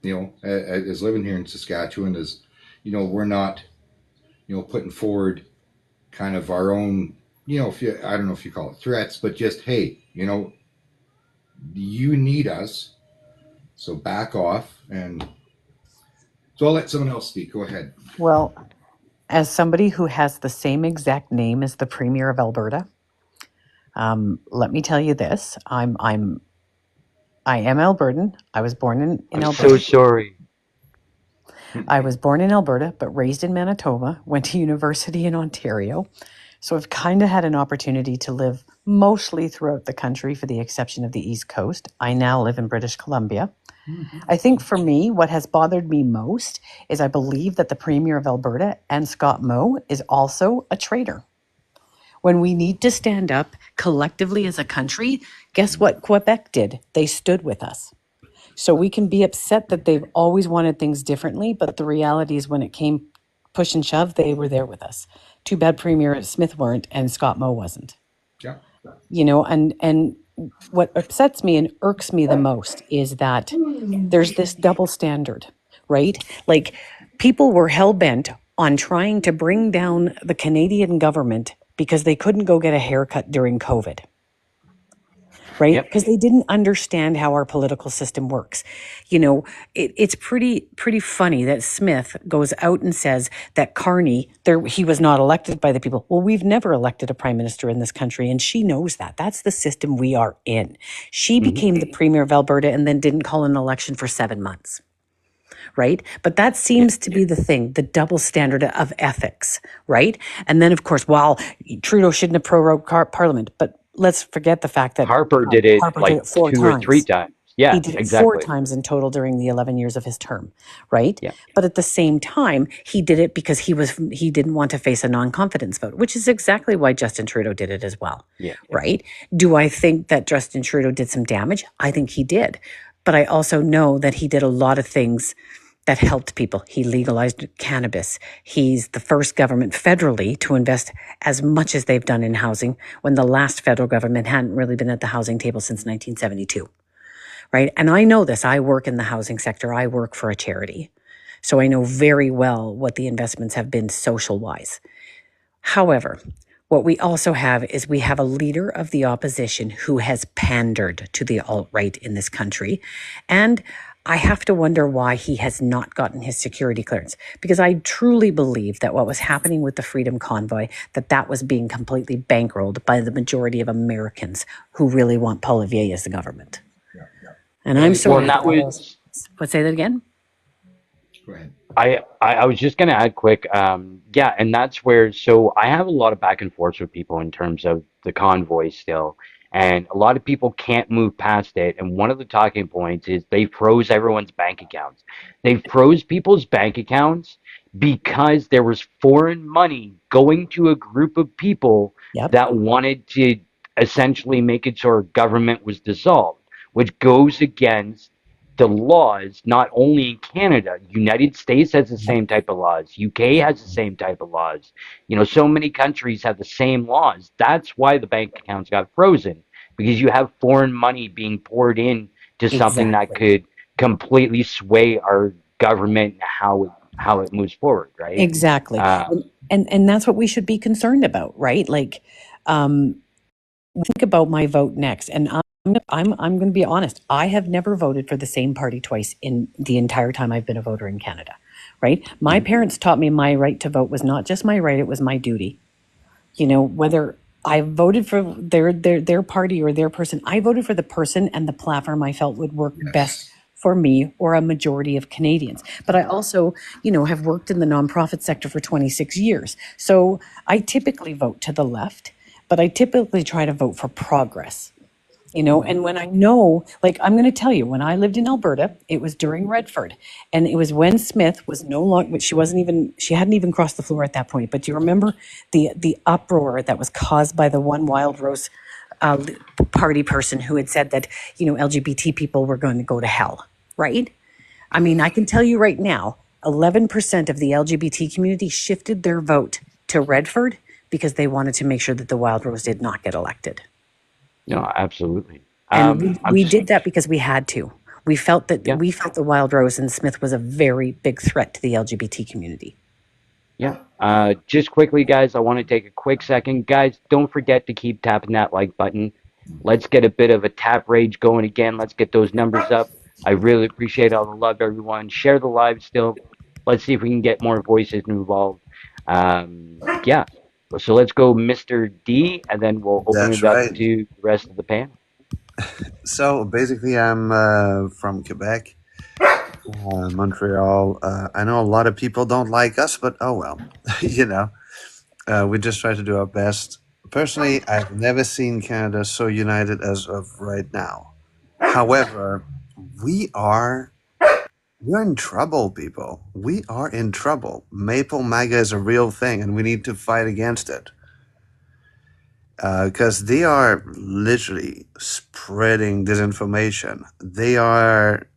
as living here in Saskatchewan, as we're not, putting forward kind of our own, if you, I don't know if you call it threats, but just, hey, you need us, so back off. And so I'll let someone else speak. Go ahead. Well, as somebody who has the same exact name as the Premier of Alberta, let me tell you this: I am Albertan. I was born in I'm so Alberta. sorry. I was born in Alberta, but raised in Manitoba. Went to university in Ontario, so I've kind of had an opportunity to live mostly throughout the country, for the exception of the East Coast. I now live in British Columbia. I think for me, what has bothered me most is I believe that the Premier of Alberta and Scott Moe is also a traitor. When we need to stand up collectively as a country, guess what Quebec did? They stood with us. So we can be upset that they've always wanted things differently, but the reality is when it came push and shove, they were there with us. Too bad Premier Smith weren't and Scott Moe wasn't. Yeah. And what upsets me and irks me the most is that there's this double standard, right? Like people were hell bent on trying to bring down the Canadian government because they couldn't go get a haircut during COVID, right? Yep. Because they didn't understand how our political system works. It's pretty funny that Smith goes out and says that Carney, he was not elected by the people. Well, we've never elected a prime minister in this country, and she knows that. That's the system we are in. She became the premier of Alberta and then didn't call an election for 7 months. Right? But that Yep. seems to be the thing, the double standard of ethics, right? And then, of course, while Trudeau shouldn't have prorogued Parliament, but let's forget the fact that Harper did it Harper did like it four 2 or 3 times. times. He Yeah, did it four exactly. times in total during the 11 years of his term, right? Yeah, But at the same time, he did it because he didn't want to face a non-confidence vote, which is exactly why Justin Trudeau did it as well, yeah, right? Do I think that Justin Trudeau did some damage? I think he did. But I also know that he did a lot of things that helped people. He legalized cannabis. He's the first government federally to invest as much as they've done in housing when the last federal government hadn't really been at the housing table since 1972, right? And I know this. I work in the housing sector. I work for a charity. So I know very well what the investments have been social wise. However, what we also have is we have a leader of the opposition who has pandered to the alt-right in this country. And I have to wonder why he has not gotten his security clearance, because I truly believe that what was happening with the Freedom Convoy, that was being completely bankrolled by the majority of Americans who really want Poilievre as the government. Yeah. Yeah. And Well, I'm well, sorry and for that all those. was What, say that again? go ahead. I was just gonna add quick, yeah, and that's where, so I have a lot of back and forth with people in terms of the convoy still, And a lot of people can't move past it. And one of the talking points is they froze everyone's bank accounts. They froze people's bank accounts because there was foreign money going to a group of people Yep. that wanted to essentially make it so our government was dissolved, which goes against the laws, not only in Canada. United States has the Yep. same type of laws. UK has the same type of laws. So many countries have the same laws. That's why the bank accounts got frozen, because you have foreign money being poured in to something that Exactly. could completely sway our government and how it moves forward, right? Exactly. Uh, And that's what we should be concerned about, right? Like, um, think about my vote next. And I'm going to be honest. I have never voted for the same party twice in the entire time I've been a voter in Canada, right? My mhm. parents taught me my right to vote was not just my right, it was my duty. Whether I voted for their party or their person, I voted for the person and the platform I felt would work best Yes. for me or a majority of Canadians. But I also, have worked in the nonprofit sector for 26 years. So I typically vote to the left, but I typically try to vote for progress. And when I know, like, I'm going to tell you, when I lived in Alberta, it was during Redford, and it was when Smith was no longer, she hadn't even crossed the floor at that point. But do you remember the uproar that was caused by the one Wild Rose uh, party person who had said that, LGBT people were going to go to hell, right? I mean, I can tell you right now, 11% of the LGBT community shifted their vote to Redford because they wanted to make sure that the Wild Rose did not get elected. No, absolutely. And we I'm did that because we had to. Yeah, We felt the Wild Rose and Smith was a very big threat to the LGBT community. yeah. Just quickly, guys, I want to take a quick second. Guys, don't forget to keep tapping that like button. Let's get a bit of a tap rage going again. Let's get those numbers up. I really appreciate all the love, everyone. Share the live still. Let's see if we can get more voices involved. Yeah. So let's go, Mr. D, and then we'll open That's it up right. to the rest of the panel. So basically, I'm from Quebec, Montreal. I know a lot of people don't like us, but oh well. you know, we just try to do our best. Personally, I've never seen Canada so united as of right now. However, we are we're in trouble, people. We are in trouble. Maple MAGA is a real thing, and we need to fight against it. Because they are literally spreading disinformation. They are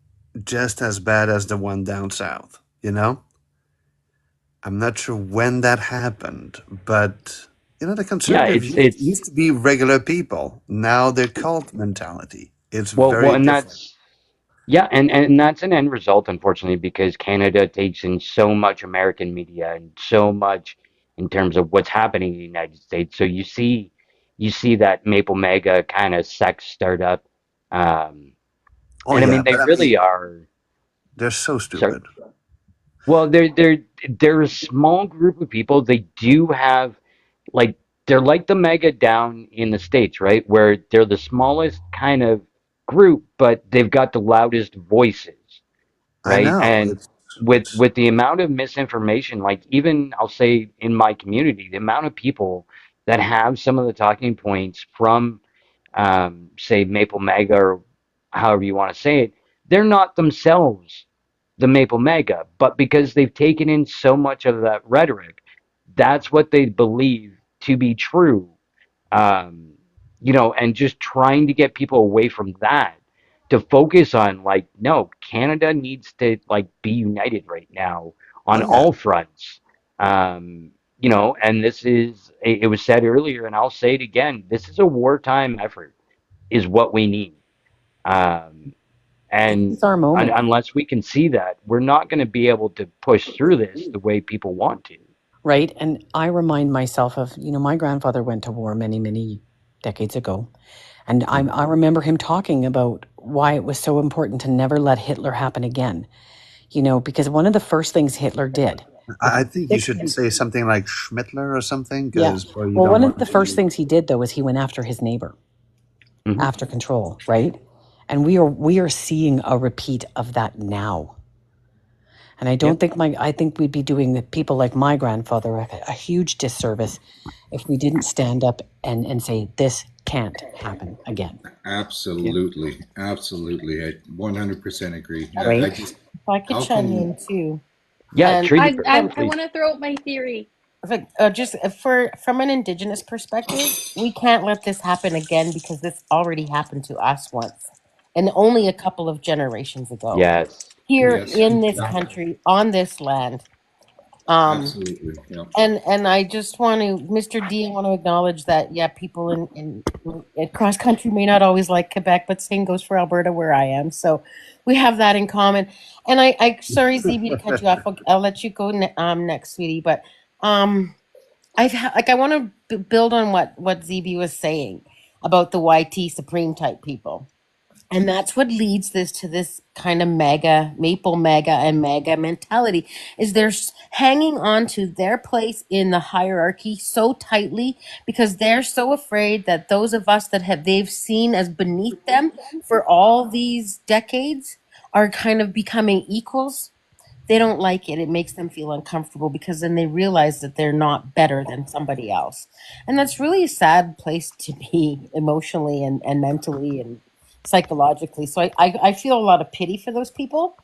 just as bad as the one down south, I'm not sure when that happened, but the Yeah, conservative it's used to be regular people. Now they're cult mentality. It's well, very and different. and that's an end result, unfortunately, because Canada takes in so much American media and so much in terms of what's happening in the United States. So you see that Maple Mega kind of sex startup, um, Oh and I yeah, mean they but I really mean, are. they're so Sorry. stupid. Well, they're a small group of people. They do have like they're like the mega down in the States, right? Where they're the smallest kind of group, but they've got the loudest voices, I right? know. And with It's with the amount of misinformation, like even I'll say in my community, the amount of people that have some of the talking points from say Maple Mega or however you want to say it, they're not themselves the Maple Mega, but because they've taken in so much of that rhetoric, that's what they believe to be true. Um, and just trying to get people away from that to focus on like, no, Canada needs to like be united right now oh on yeah, all fronts. And this is it was said earlier, and I'll say it again, this is a wartime effort, is what we need. Um, This and is our moment, unless we can see that, we're not going to be able to push through this the way people want to. right? And I remind myself of, my grandfather went to war many, many decades ago. And I remember him talking about why it was so important to never let Hitler happen again. Because one of the first things Hitler did was I think you stick should him. say something like Schmittler or something, Yeah. because or you Well, don't one of want the first to. things he did though was he went after his neighbor, Hmm. after control, right? And we are seeing a repeat of that now. And Yeah. I think we'd be doing the people like my grandfather a huge disservice if we didn't stand up and say this can't happen again. Absolutely, absolutely. I 100% agree. Right? I just If I could how chime can in too. Yeah, And Treaty first, I please. want to throw out my theory. just for from an indigenous perspective, we can't let this happen again because this already happened to us once, and only a couple of generations ago. Yes. Here yes, in this yeah, country, on this land. Um, absolutely, yeah. and I just want to, Mr. D, I want to acknowledge that, yeah, people in cross country may not always like Quebec, but same goes for Alberta, where I am. So we have that in common. And I sorry, ZB, to cut you off. I'll let you go next, sweetie. But um, I want to build on what ZB was saying about the YT Supreme type people. And that's what leads this to this kind of mega and mega mentality is hanging on to their place in the hierarchy so tightly because they're so afraid that those of us that they've seen as beneath them for all these decades are kind of becoming equals. They don't like it. It makes them feel uncomfortable because then they realize that they're not better than somebody else. And that's really a sad place to be emotionally and mentally and psychologically. So I feel a lot of pity for those people.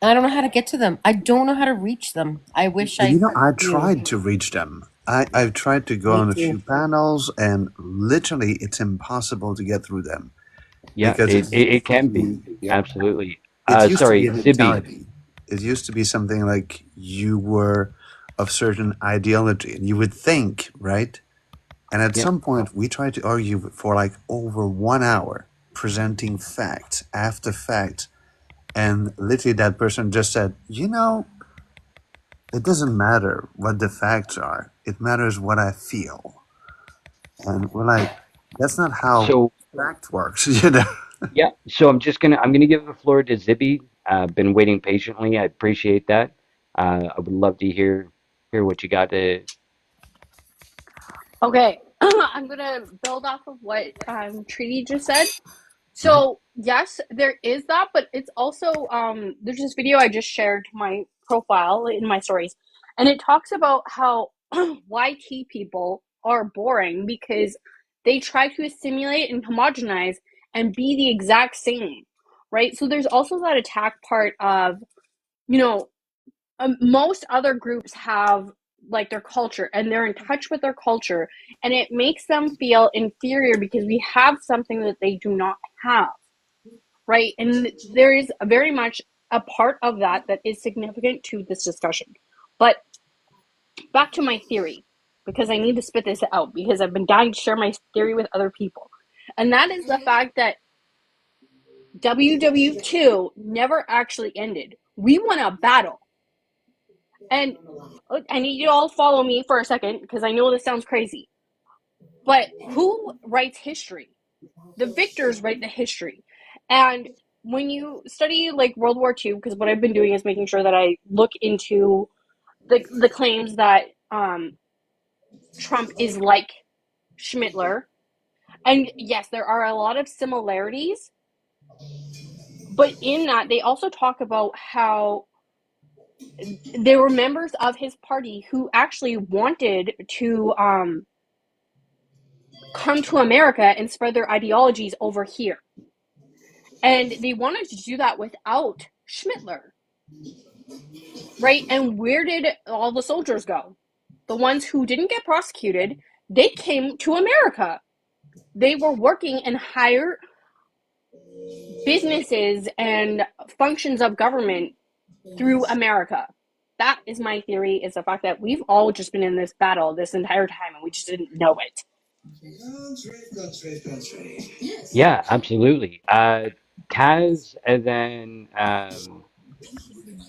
And I don't know how to get to them. I don't know how to reach them. I wish I I knew. tried to reach them. I've tried to go Me on a too. few panels, and literally, it's impossible to get through them Yeah, because it can be. Yep. Absolutely. it used to be Sorry, a Zibi. mentality. It used to be something like you were of certain ideology, and you would think, right? And at Yeah. some point, we tried to argue for like over 1 hour, presenting fact after fact, and literally that person just said, it doesn't matter what the facts are. It matters what I feel. And we're like, that's not how So fact works, you know? yeah, so I'm gonna give the floor to Zibi. Been waiting patiently. I appreciate that. I would love to hear what you got to. Okay, I'm gonna build off of what Treaty just said. Mhm. So yes, there is that, but it's also there's this video I just shared to my profile in my stories, and it talks about how YT people are boring because they try to assimilate and homogenize and be the exact same, right? So there's also that attack part of, you know, most other groups have like their culture and they're in touch with their culture, and it makes them feel inferior because we have something that they do not have, right? And there is very much a part of that that is significant to this discussion. But back to my theory, because I need to spit this out because I've been dying to share my theory with other people. And that is the fact that WW2 never actually ended. We won a battle. And I need you to all follow me for a second because I know this sounds crazy. But who writes history? The victors write the history. And when you study like World War II, because what I've been doing is making sure that I look into the claims that Trump is like Schmittler. And yes, there are a lot of similarities, but in that they also talk about how there were members of his party who actually wanted to come to America and spread their ideologies over here. And they wanted to do that without Schmittler, right? And where did all the soldiers go? The ones who didn't get prosecuted, they came to America. They were working in higher businesses and functions of government through America. That is my theory, is the fact that we've all just been in this battle this entire time and we just didn't know it. Yeah, absolutely. Taz, and then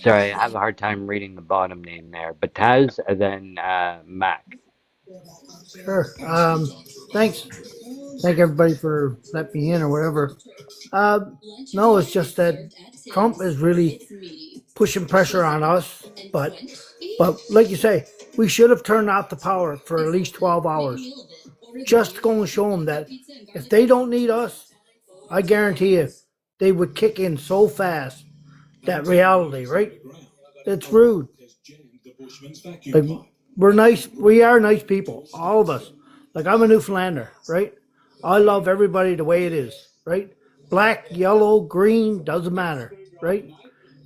sorry, I have a hard time reading the bottom name there, but Taz, and then Mac. Sure. Thanks. Thank everybody for letting me in or whatever. No, it's just that Trump is really pushing pressure on us. But like you say, we should have turned off the power for at least 12 hours. Just to go and show them that if they don't need us, I guarantee you, they would kick in so fast. That reality, right? It's rude. Like, we're nice. We are nice people, all of us. Like I'm a Newfoundlander, right? I love everybody the way it is, right? Black, yellow, green, doesn't matter, right?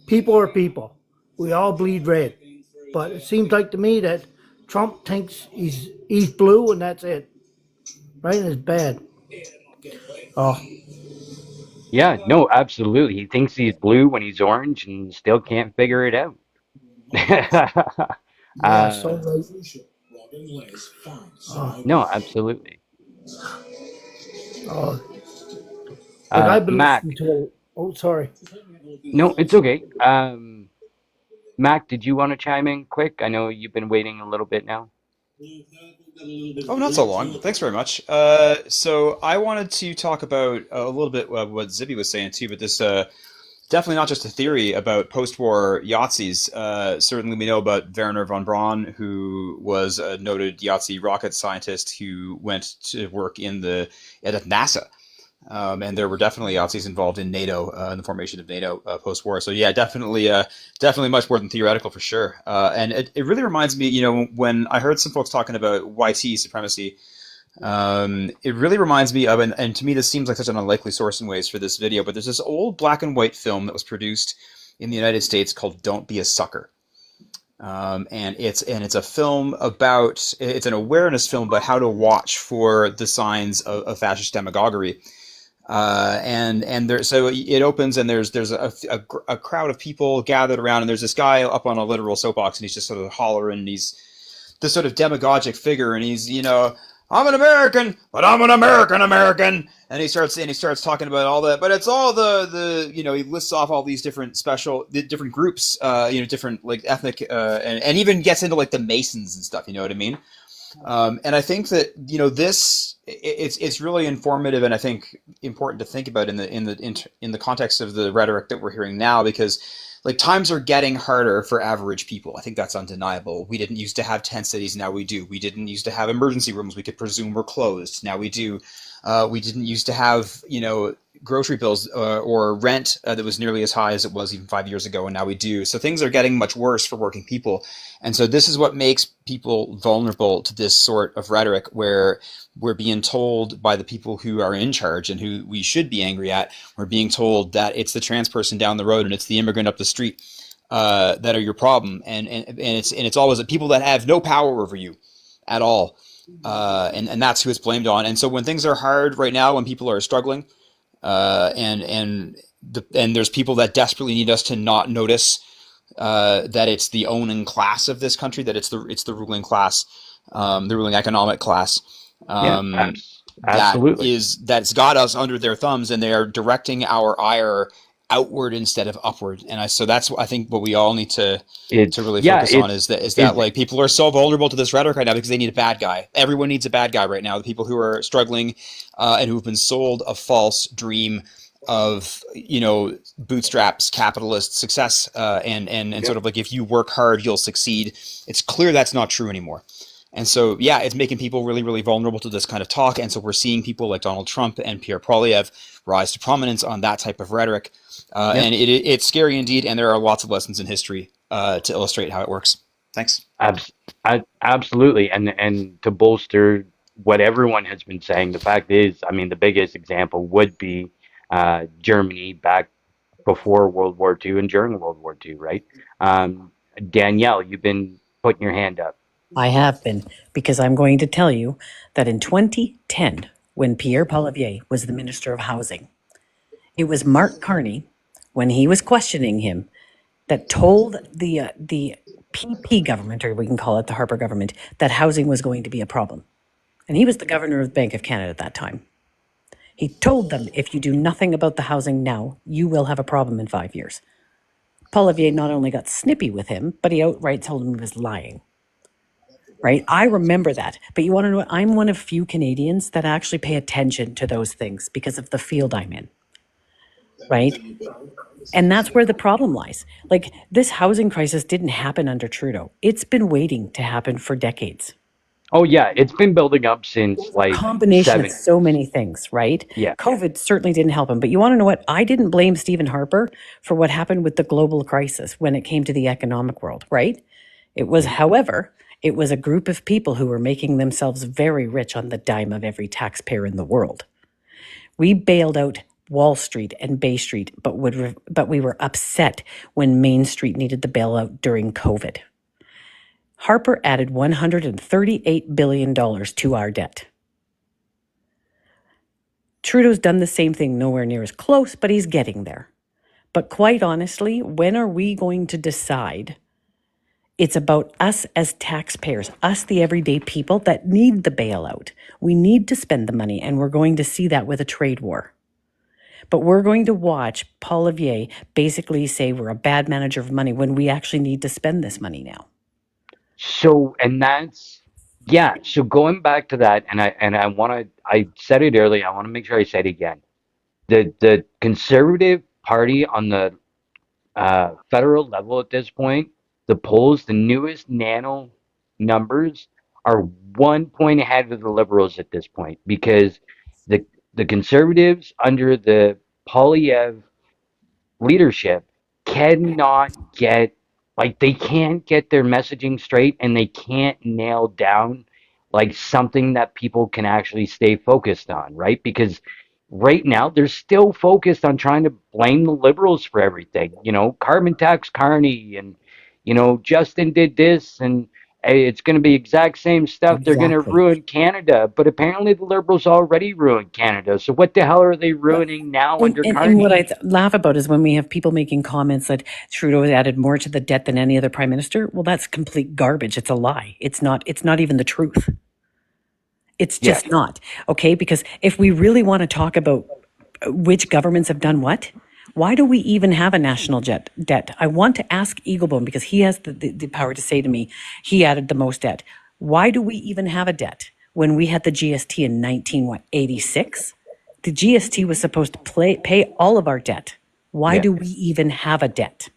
People are people. We all bleed red. But it seems like to me that Trump thinks he's blue and that's it, right? And it's bad. Oh, Yeah, no, absolutely. He thinks he's blue when he's orange and still can't figure it out. yeah, so uh, right. Oh, no, absolutely. oh. Like I've been listening Mac, to. Oh, sorry. no, it's okay. Mac, did you want to chime in quick? I know you've been waiting a little bit now. Oh, not so long. Thanks very much. So I wanted to talk about a little bit what Zibby was saying too, but this definitely not just a theory about post-war Yahtzees. Certainly, we know about Werner von Braun, who was a noted Yahtzee rocket scientist who went to work at NASA. And there were definitely Yahtzees involved in NATO, in the formation of NATO post-war. So yeah, definitely much more than theoretical for sure. And it really reminds me, when I heard some folks talking about YT supremacy, it really reminds me of, and to me this seems like such an unlikely source in ways for this video, but there's this old black and white film that was produced in the United States called "Don't Be a Sucker." And it's a film about, it's an awareness film about how to watch for the signs of fascist demagoguery. And there, so it opens and there's a crowd of people gathered around, and there's this guy up on a literal soapbox, and he's just sort of hollering, and he's this sort of demagogic figure, and he's, I'm an American, but I'm an American, and he starts talking about all that, but it's all the he lists off all these different different groups, different like ethnic, and even gets into like the Masons and stuff, you know what I mean? And I think that it's really informative, and I think important to think about in the context of the rhetoric that we're hearing now, because like times are getting harder for average people. I think that's undeniable. We didn't used to have tent cities, now we do. We didn't used to have emergency rooms we could presume were closed, now we do. We didn't used to have grocery bills or rent that was nearly as high as it was even 5 years ago, and now we do. So things are getting much worse for working people. And so this is what makes people vulnerable to this sort of rhetoric, where we're being told by the people who are in charge and who we should be angry at, we're being told that it's the trans person down the road and it's the immigrant up the street that are your problem. And it's always the people that have no power over you at all. And that's who it's blamed on. And so when things are hard right now, when people are struggling, and there's people that desperately need us to not notice that it's the owning class of this country, that it's the ruling class, the ruling economic class, Yeah, absolutely. that's got us under their thumbs, and they are directing our ire outward instead of upward. And so that's, I think, what we all need to really focus on is that like people are so vulnerable to this rhetoric right now because they need a bad guy. Everyone needs a bad guy right now. The people who are struggling and who've been sold a false dream of bootstraps, capitalist success, and sort of like if you work hard you'll succeed. It's clear that's not true anymore. And so, yeah, it's making people really, really vulnerable to this kind of talk. And so we're seeing people like Donald Trump and Pierre Poilievre rise to prominence on that type of rhetoric. And it's scary indeed. And there are lots of lessons in history to illustrate how it works. Thanks. Absolutely. And to bolster what everyone has been saying, the fact is, I mean, the biggest example would be Germany back before World War II and during World War II, right? Danielle, you've been putting your hand up. I have been, because I'm going to tell you that in 2010, when Pierre Poilievre was the Minister of Housing, it was Mark Carny, when he was questioning him, that told the PP government, or we can call it the Harper government, that housing was going to be a problem. And he was the governor of the Bank of Canada at that time. He told them, if you do nothing about the housing now, you will have a problem in 5 years. Poilievre not only got snippy with him, but he outright told him he was lying. Right? I remember that. But you want to know what? I'm one of few Canadians that actually pay attention to those things because of the field I'm in. Right? And that's where the problem lies. Like, this housing crisis didn't happen under Trudeau. It's been waiting to happen for decades. Oh yeah, it's been building up since like Combination of so many things, right? Yeah. COVID certainly didn't help him. But you want to know what? I didn't blame Stephen Harper for what happened with the global crisis when it came to the economic world, right? It was, however, It was a group of people who were making themselves very rich on the dime of every taxpayer in the world. We bailed out Wall Street and Bay Street, but we were upset when Main Street needed the bailout during COVID. Harper added $138 billion to our debt. Trudeau's done the same thing, nowhere near as close, but he's getting there. But quite honestly, when are we going to decide it's about us as taxpayers, us, the everyday people that need the bailout? We need to spend the money, and we're going to see that with a trade war. But we're going to watch Paul Olivier basically say we're a bad manager of money when we actually need to spend this money now. So, and that's, yeah. So going back to that, and I want to, I said it earlier. I want to make sure I say it again. The Conservative Party on the federal level at this point, the polls, the newest nano numbers are 1 point ahead of the Liberals at this point because the Conservatives under the Polyev leadership cannot get, like, they can't get their messaging straight, and they can't nail down like something that people can actually stay focused on, right? Because right now they're still focused on trying to blame the Liberals for everything. Carbon tax Carney, and Justin did this, and hey, it's going to be exact same stuff. They're going to Exactly. ruin Canada, but apparently the Liberals already ruined Canada. So what the hell are they ruining now under And what Carney? I laugh about is when we have people making comments that Trudeau has added more to the debt than any other prime minister. Well, that's complete garbage. It's a lie. It's not even the truth. It's Yes. just not. Okay? Because if we really want to talk about which governments have done what, why do we even have a national debt? I want to ask Eaglebone, because he has the power to say to me, he added the most debt. Why do we even have a debt when we had the GST in 1986? The GST was supposed to pay all of our debt. Why Yeah. do we even have a debt?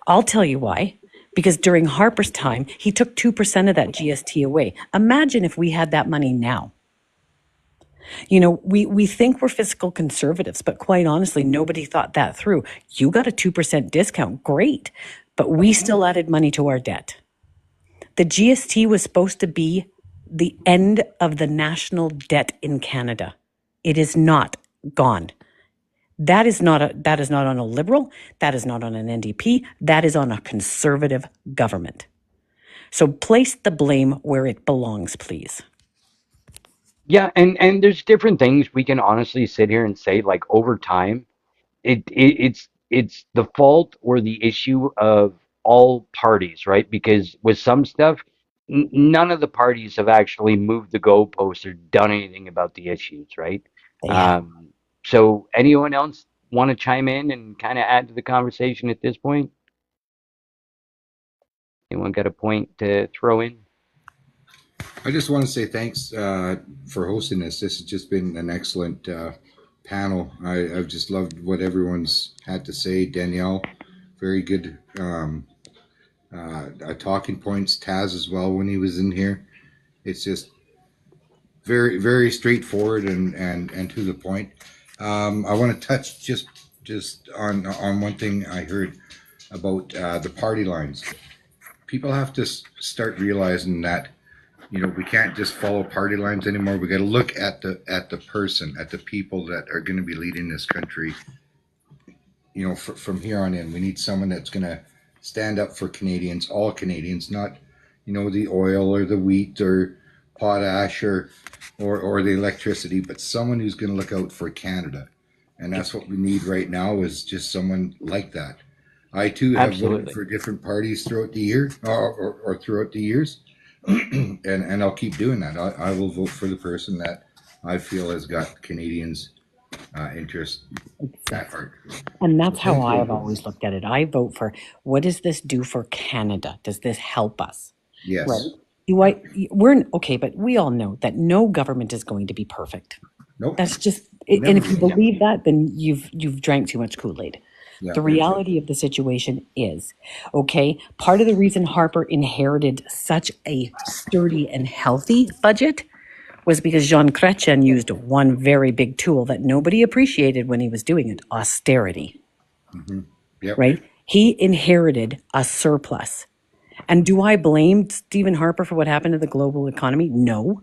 I'll tell you why. Because during Harper's time, he took 2% of that GST away. Imagine if we had that money now. We think we're fiscal conservatives, but quite honestly, nobody thought that through. You got a 2% discount, great, but we still added money to our debt. The GST was supposed to be the end of the national debt in Canada. It is not gone. That is not on a Liberal. That is not on an NDP. That is on a conservative government. So place the blame where it belongs, please. Yeah, and there's different things we can honestly sit here and say, like, over time, it's the fault or the issue of all parties, right? Because with some stuff, none of the parties have actually moved the goalposts or done anything about the issues, right? They have. Um, so anyone else want to chime in and kind of add to the conversation at this point? Anyone got a point to throw in? I just want to say thanks for hosting this. This has just been an excellent panel. I've just loved what everyone's had to say. Danielle, very good talking points. Taz as well when he was in here. It's just very, very straightforward and to the point. I want to touch just on one thing I heard about the party lines. People have to start realizing that we can't just follow party lines anymore. We got to look at the person, at the people that are going to be leading this country. From here on in, we need someone that's going to stand up for Canadians, all Canadians, not the oil or the wheat or potash or the electricity, but someone who's going to look out for Canada. And that's what we need right now, is just someone like that. I too have voted Absolutely. for different parties throughout the year or throughout the years. and I'll keep doing that. I will vote for the person that I feel has got Canadians' interest at heart. And So that's how thank I have you. always looked at it. I vote for, what does this do for Canada? Does this help us? Right? Yes. Okay, but we all know that no government is going to be perfect. Nope. That's just, and Never if you will. believe that, then you've drank too much Kool-Aid. Yeah. The reality of the situation is, okay, part of the reason Harper inherited such a sturdy and healthy budget was because Jean Chrétien used one very big tool that nobody appreciated when he was doing it: austerity. Mm-hmm. Yep. Right? He inherited a surplus. And do I blame Stephen Harper for what happened to the global economy? No.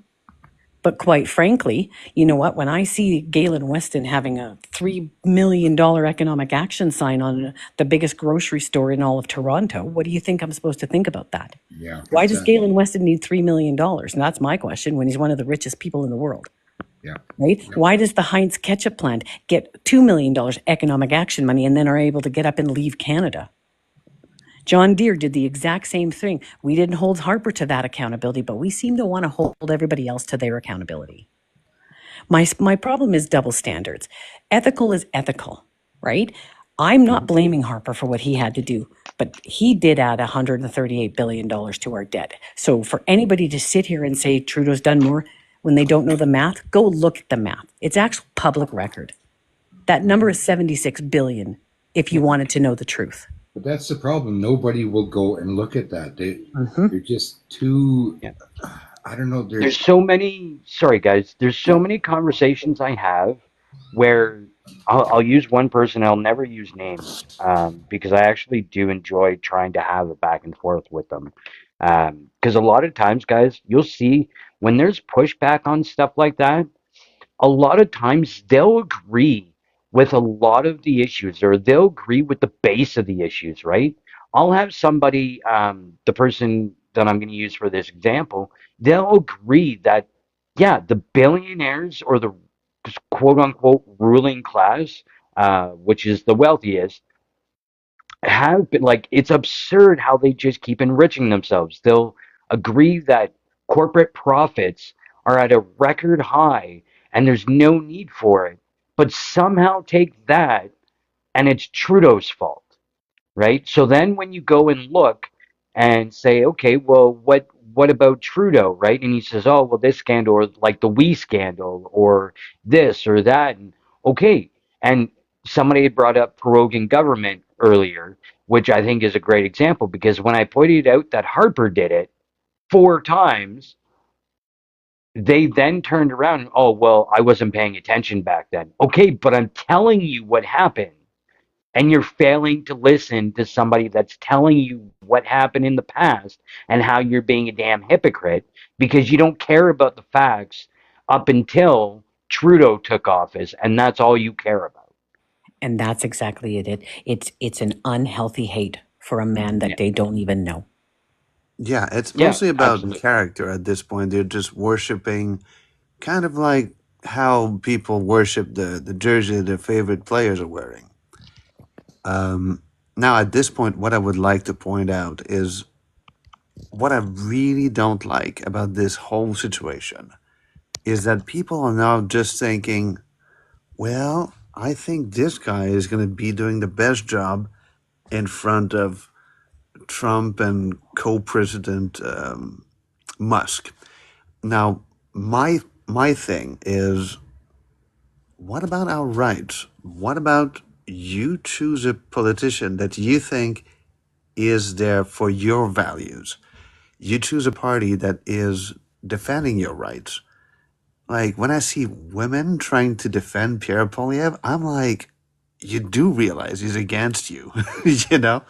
But quite frankly, you know what? When I see Galen Weston having a $3 million economic action sign on the biggest grocery store in all of Toronto, what do you think I'm supposed to think about that? Yeah, Why does exactly. Galen Weston need $3 million? And that's my question when he's one of the richest people in the world, Yeah. right? Yeah. Why does the Heinz ketchup plant get $2 million economic action money and then are able to get up and leave Canada? John Deere did the exact same thing. We didn't hold Harper to that accountability, but we seem to want to hold everybody else to their accountability. My problem is double standards. Ethical is ethical, right? I'm not blaming Harper for what he had to do, but he did add $138 billion to our debt. So for anybody to sit here and say Trudeau's done more when they don't know the math, go look at the math. It's actual public record. That number is 76 billion if you wanted to know the truth. But that's the problem. Nobody will go and look at that. Mm-hmm. They're just too. Yeah. I don't know. They're There's so many, sorry guys, there's so many conversations I have where I'll use one person, I'll never use names, because I actually do enjoy trying to have a back and forth with them. Because a lot of times, guys, you'll see when there's pushback on stuff like that, a lot of times they'll agree with a lot of the issues, or they'll agree with the base of the issues, right? I'll have somebody, the person that I'm going to use for this example, they'll agree that, yeah, the billionaires or the quote unquote ruling class, which is the wealthiest, have been like, it's absurd how they just keep enriching themselves. They'll agree that corporate profits are at a record high and there's no need for it, but somehow take that and it's Trudeau's fault, right? So then when you go and look and say, okay, well, what about Trudeau, right? And he says, oh, well, this scandal, or like the We scandal, or this or that, and okay. And somebody had brought up Perogan government earlier, which I think is a great example because when I pointed out that Harper did it 4 times, they then turned around and, oh, well, I wasn't paying attention back then. Okay, but I'm telling you what happened and you're failing to listen to somebody that's telling you what happened in the past and how you're being a damn hypocrite because you don't care about the facts up until Trudeau took office, and that's all you care about. And that's exactly it's an unhealthy hate for a man that Yeah, they don't even know. Yeah, it's yeah, mostly about absolutely. character at this point. They're just worshiping, kind of like how people worship the jersey their favorite players are wearing. Now, at this point, what I would like to point out is what I really don't like about this whole situation is that people are now just thinking, well, I think this guy is going to be doing the best job in front of Trump and co-president Musk. Now, my thing is, what about our rights? What about you choose a politician that you think is there for your values? You choose a party that is defending your rights. Like when I see women trying to defend Pierre Polyev, I'm like, you do realize he's against you, you know?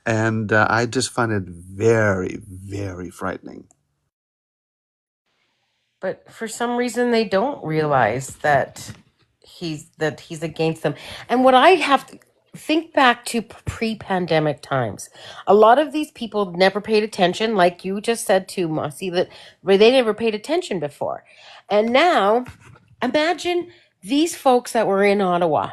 And I just find it very, very frightening. But for some reason they don't realize that he's against them. And what I have to think back to pre-pandemic times, a lot of these people never paid attention, like you just said to Mossy, that where they never paid attention before. And now imagine these folks that were in Ottawa.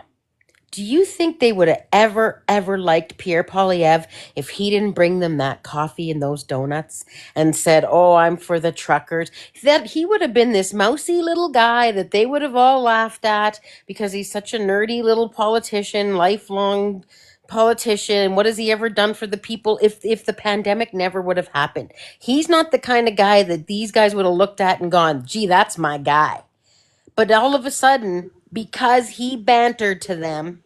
Do you think they would have ever liked Pierre Polyev if he didn't bring them that coffee and those donuts and said, oh, I'm for the truckers? That he would have been this mousy little guy that they would have all laughed at because he's such a nerdy little politician, lifelong politician. What has he ever done for the people if the pandemic never would have happened? He's not the kind of guy that these guys would have looked at and gone, gee, that's my guy. But all of a sudden, because he bantered to them,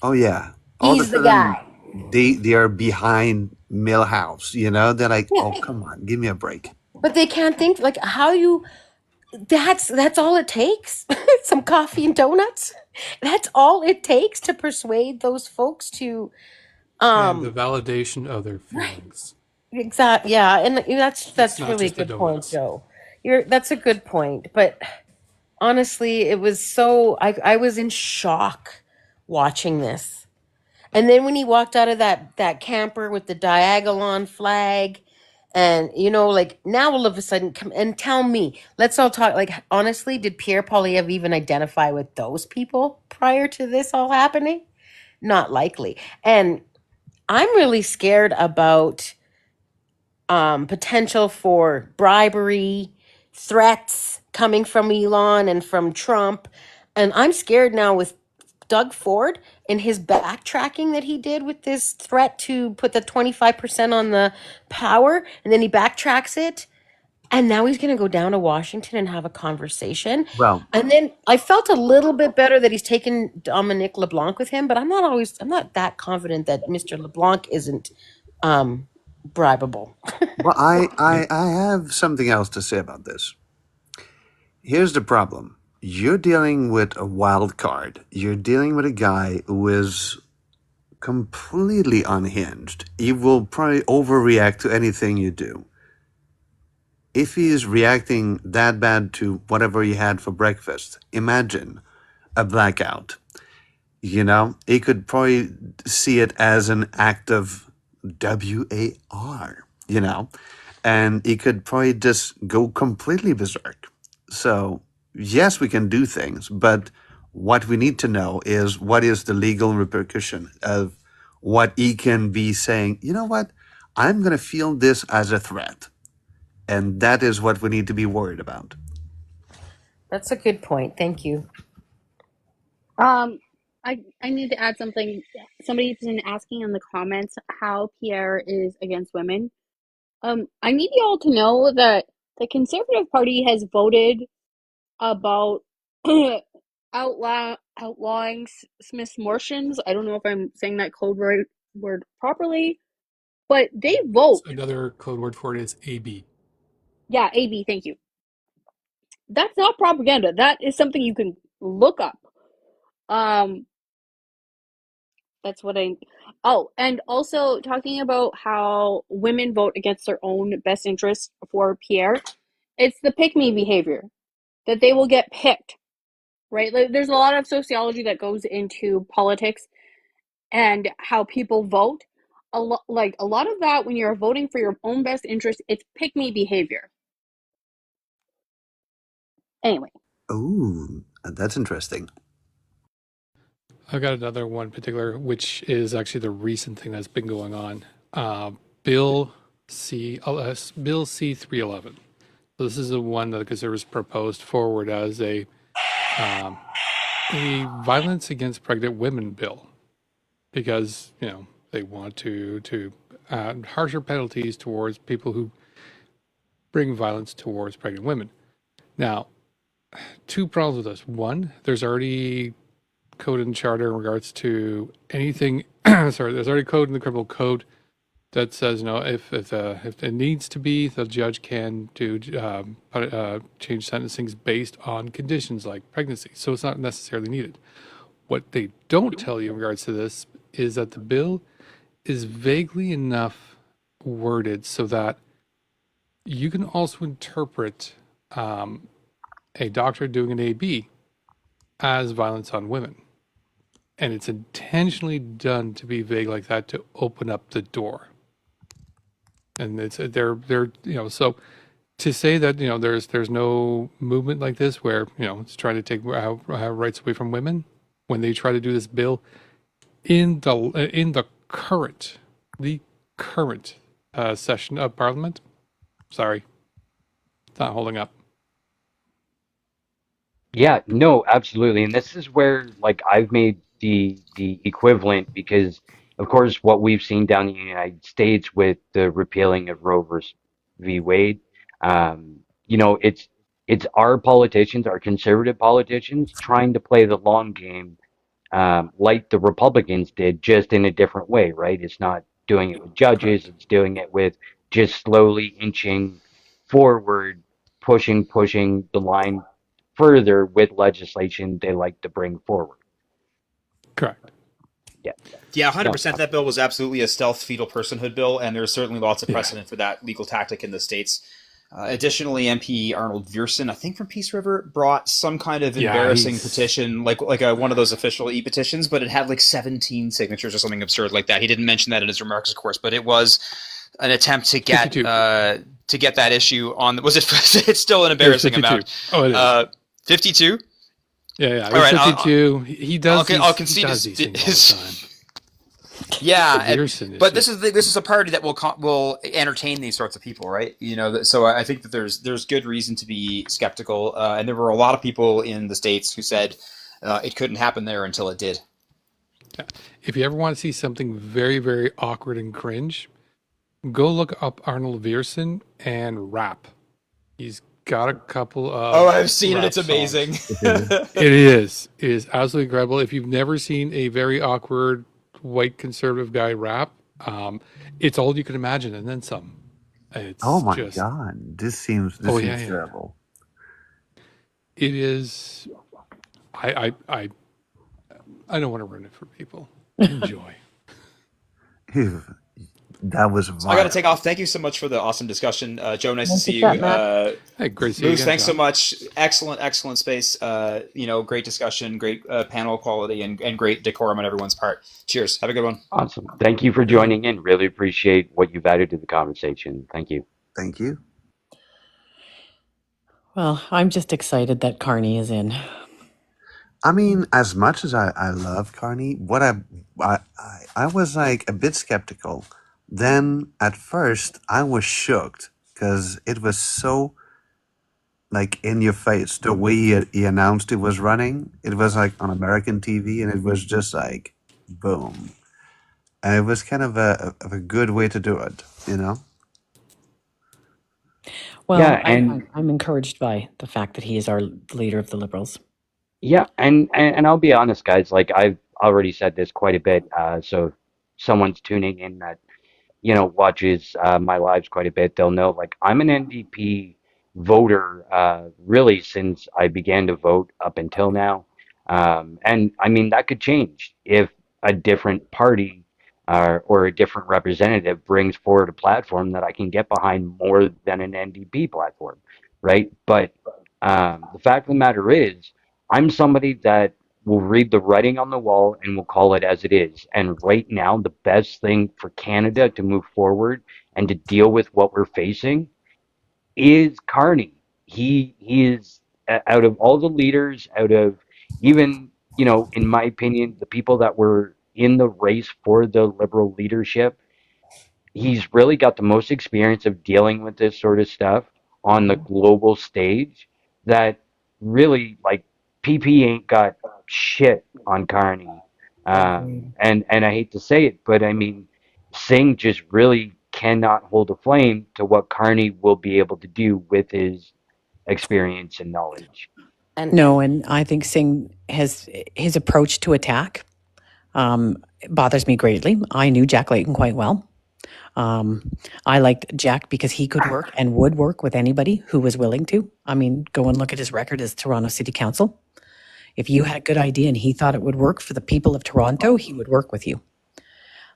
Oh yeah. All of a he's the sudden guy. they are behind Millhouse, you know? They're like, Yeah. oh come on, give me a break. But they can't think like how you that's all it takes. Some coffee and donuts. That's all it takes to persuade those folks to And the um validation of their right. feelings. Exactly. Yeah, and It's that's not really a just the good point, donuts. Joe. That's a good point. But honestly, it was so I was in shock watching this. And then when he walked out of that camper with the Diagolon flag, and like now all of a sudden, come and tell me, let's all talk. Like honestly, did Pierre Polyev even identify with those people prior to this all happening? Not likely. And I'm really scared about potential for bribery, threats coming from Elon and from Trump. And I'm scared now with Doug Ford and his backtracking that he did with this threat to put the 25% on the power, and then he backtracks it. And now he's going to go down to Washington and have a conversation. Well, And then I felt a little bit better that he's taken Dominic LeBlanc with him, but I'm not that confident that Mr. LeBlanc isn't um, bribable. well, I have something else to say about this. Here's the problem. You're dealing with a wild card. You're dealing with a guy who is completely unhinged. He will probably overreact to anything you do. If he is reacting that bad to whatever he had for breakfast, imagine a blackout. He could probably see it as an act of WAR, and he could probably just go completely berserk. So, yes, we can do things, but what we need to know is what is the legal repercussion of what he can be saying, you know what, I'm going to feel this as a threat. And that is what we need to be worried about. That's a good point. Thank you. Um, I need to add something. Somebody's been asking in the comments how Pierre is against women. I need you all to know that the Conservative Party has voted about outlawing Smith's Martians. I don't know if I'm saying that word properly, but they vote. Another code word for it is AB. Yeah, AB, thank you. That's not propaganda. That is something you can look up. Um, that's what I. Oh, and also talking about how women vote against their own best interest for Pierre. It's the pick me behavior that they will get picked, right? Like, there's a lot of sociology that goes into politics and how people vote. A lot of that when you're voting for your own best interest, it's pick me behavior. Anyway, Ooh, that's interesting. I've got another one particular, which is actually the recent thing that's been going on. Bill Bill C-311. So this is the one that the Conservatives proposed forward as a violence against pregnant women bill, because they want to add harsher penalties towards people who bring violence towards pregnant women. Now, two problems with this. One, there's already code in charter in regards to anything. Sorry, there's already code in the criminal code that says, if it needs to be, the judge can do change sentencings based on conditions like pregnancy. So it's not necessarily needed. What they don't tell you in regards to this is that the bill is vaguely enough worded so that you can also interpret a doctor doing an AB as violence on women. And it's intentionally done to be vague like that to open up the door. And it's they're so to say that there's no movement like this where it's trying to take rights away from women when they try to do this bill in the current session of Parliament. Sorry, it's not holding up. Yeah, no, absolutely. And this is where like I've made the equivalent because of course what we've seen down in the United States with the repealing of Roe versus v. Wade, it's our politicians, our conservative politicians trying to play the long game like the Republicans did, just in a different way, right? It's not doing it with judges, Correct. it's doing it with just slowly inching forward, pushing the line further with legislation they like to bring forward. Correct. Yeah. Yeah, No. 100%. That bill was absolutely a stealth fetal personhood bill, and there's certainly lots of Yeah. precedent for that legal tactic in the states. Additionally, MP Arnold Viersen, I think from Peace River, brought some kind of Yeah, embarrassing he's petition, like one of those official e-petitions, but it had like 17 signatures or something absurd like that. He didn't mention that in his remarks, of course, but it was an attempt 52. to get that issue on. Was it? It's still an It was embarrassing 52. amount. Oh, it is. 52. Yeah, it All was right, 52. He does I'll he concede does these things all the time. Yeah, Viersen is but this just is a party that will entertain these sorts of people, right? So I think that there's good reason to be skeptical, and there were a lot of people in the states who said it couldn't happen there until it did. yeah. If you ever want to see something very, very awkward and cringe, go look up Arnold Viersen and rap. He's got a couple Oh, of I've seen it. rap It's songs. amazing. It is. It is absolutely incredible. If you've never seen a very awkward white conservative guy rap, it's all you can imagine and then some. Oh It's my just, God, oh this yeah, seems yeah. terrible. It is. I I don't want to ruin it for people. Enjoy. Phew, that was So I got to vile. take off. Thank you so much for the awesome discussion, Joe. Nice to Nice to see you. chat, Matt. Hey, great to see you Moose, again, thanks so John. much. Excellent space. Great discussion, great panel quality, and great decorum on everyone's part. Cheers. Have a good one. Awesome. Thank you for joining in. Really appreciate what you've added to the conversation. Thank you. Thank you. Well, I'm just excited that Carney is in. I mean, as much as I love Carney, I was like a bit skeptical. Then at first I was shocked because it was so like in your face the way he announced it was running. It was like on American TV, and it was just like boom, and it was kind of a good way to do it, you know. Well, Yeah, and I'm encouraged by the fact that he is our leader of the Liberals. yeah, and I'll be honest, guys. Like I've already said this quite a bit. So if someone's tuning in that watches my lives quite a bit, they'll know like I'm an NDP voter really since I began to vote up until now. And I mean, that could change if a different party or a different representative brings forward a platform that I can get behind more than an NDP platform, right? But the fact of the matter is, I'm somebody that will read the writing on the wall and will call it as it is. And right now, the best thing for Canada to move forward and to deal with what we're facing is Carney. He is out of all the leaders, out of even in my opinion, the people that were in the race for the Liberal leadership, he's really got the most experience of dealing with this sort of stuff on the global stage that really like PP ain't got shit on Carney. Agreed. And I hate to say it, but I mean Singh just really cannot hold a flame to what Carney will be able to do with his experience and knowledge. And No, and I think Singh has his approach to attack bothers me greatly. I knew Jack Layton quite well. I liked Jack because he could work and would work with anybody who was willing to. I mean, go and look at his record as Toronto City Council. If you had a good idea and he thought it would work for the people of Toronto, he would work with you.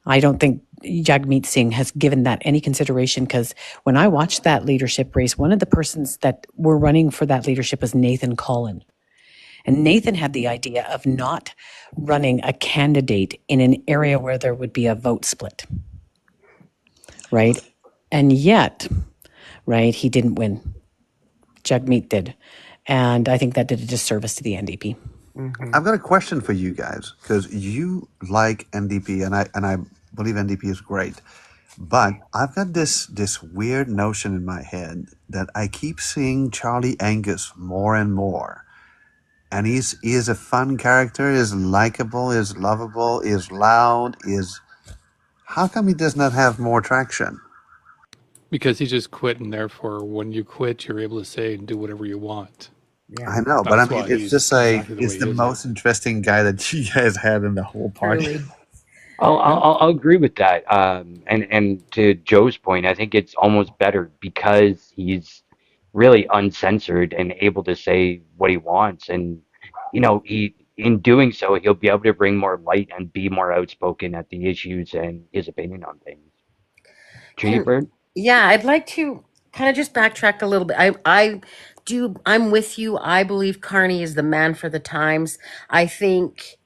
I don't think Jagmeet Singh has given that any consideration because when I watched that leadership race, one of the persons that were running for that leadership was Nathan Collin. And Nathan had the idea of not running a candidate in an area where there would be a vote split. Right? And yet, right, he didn't win. Jagmeet did. And I think that did a disservice to the NDP. I've got a question for you guys because you like NDP, and I believe NDP is great. But I've got this weird notion in my head that I keep seeing Charlie Angus more and more. And he is a fun character, is likable, is lovable, is loud, is how come he does not have more traction? Because he just quit, and therefore, when you quit, you're able to say and do whatever you want. yeah, I know, but I That's mean why it's he's just like exactly the it's way the he is now. most interesting guy that you guys had in the whole party. truly. I'll, Yeah. I'll agree with that. And to Joe's point, I think it's almost better because he's really uncensored and able to say what he wants. And in doing so, he'll be able to bring more light and be more outspoken at the issues and his opinion on things. Treaty Can Bird? Yeah, I'd like to kind of just backtrack a little bit. I'm with you. I believe Carney is the man for the times. I think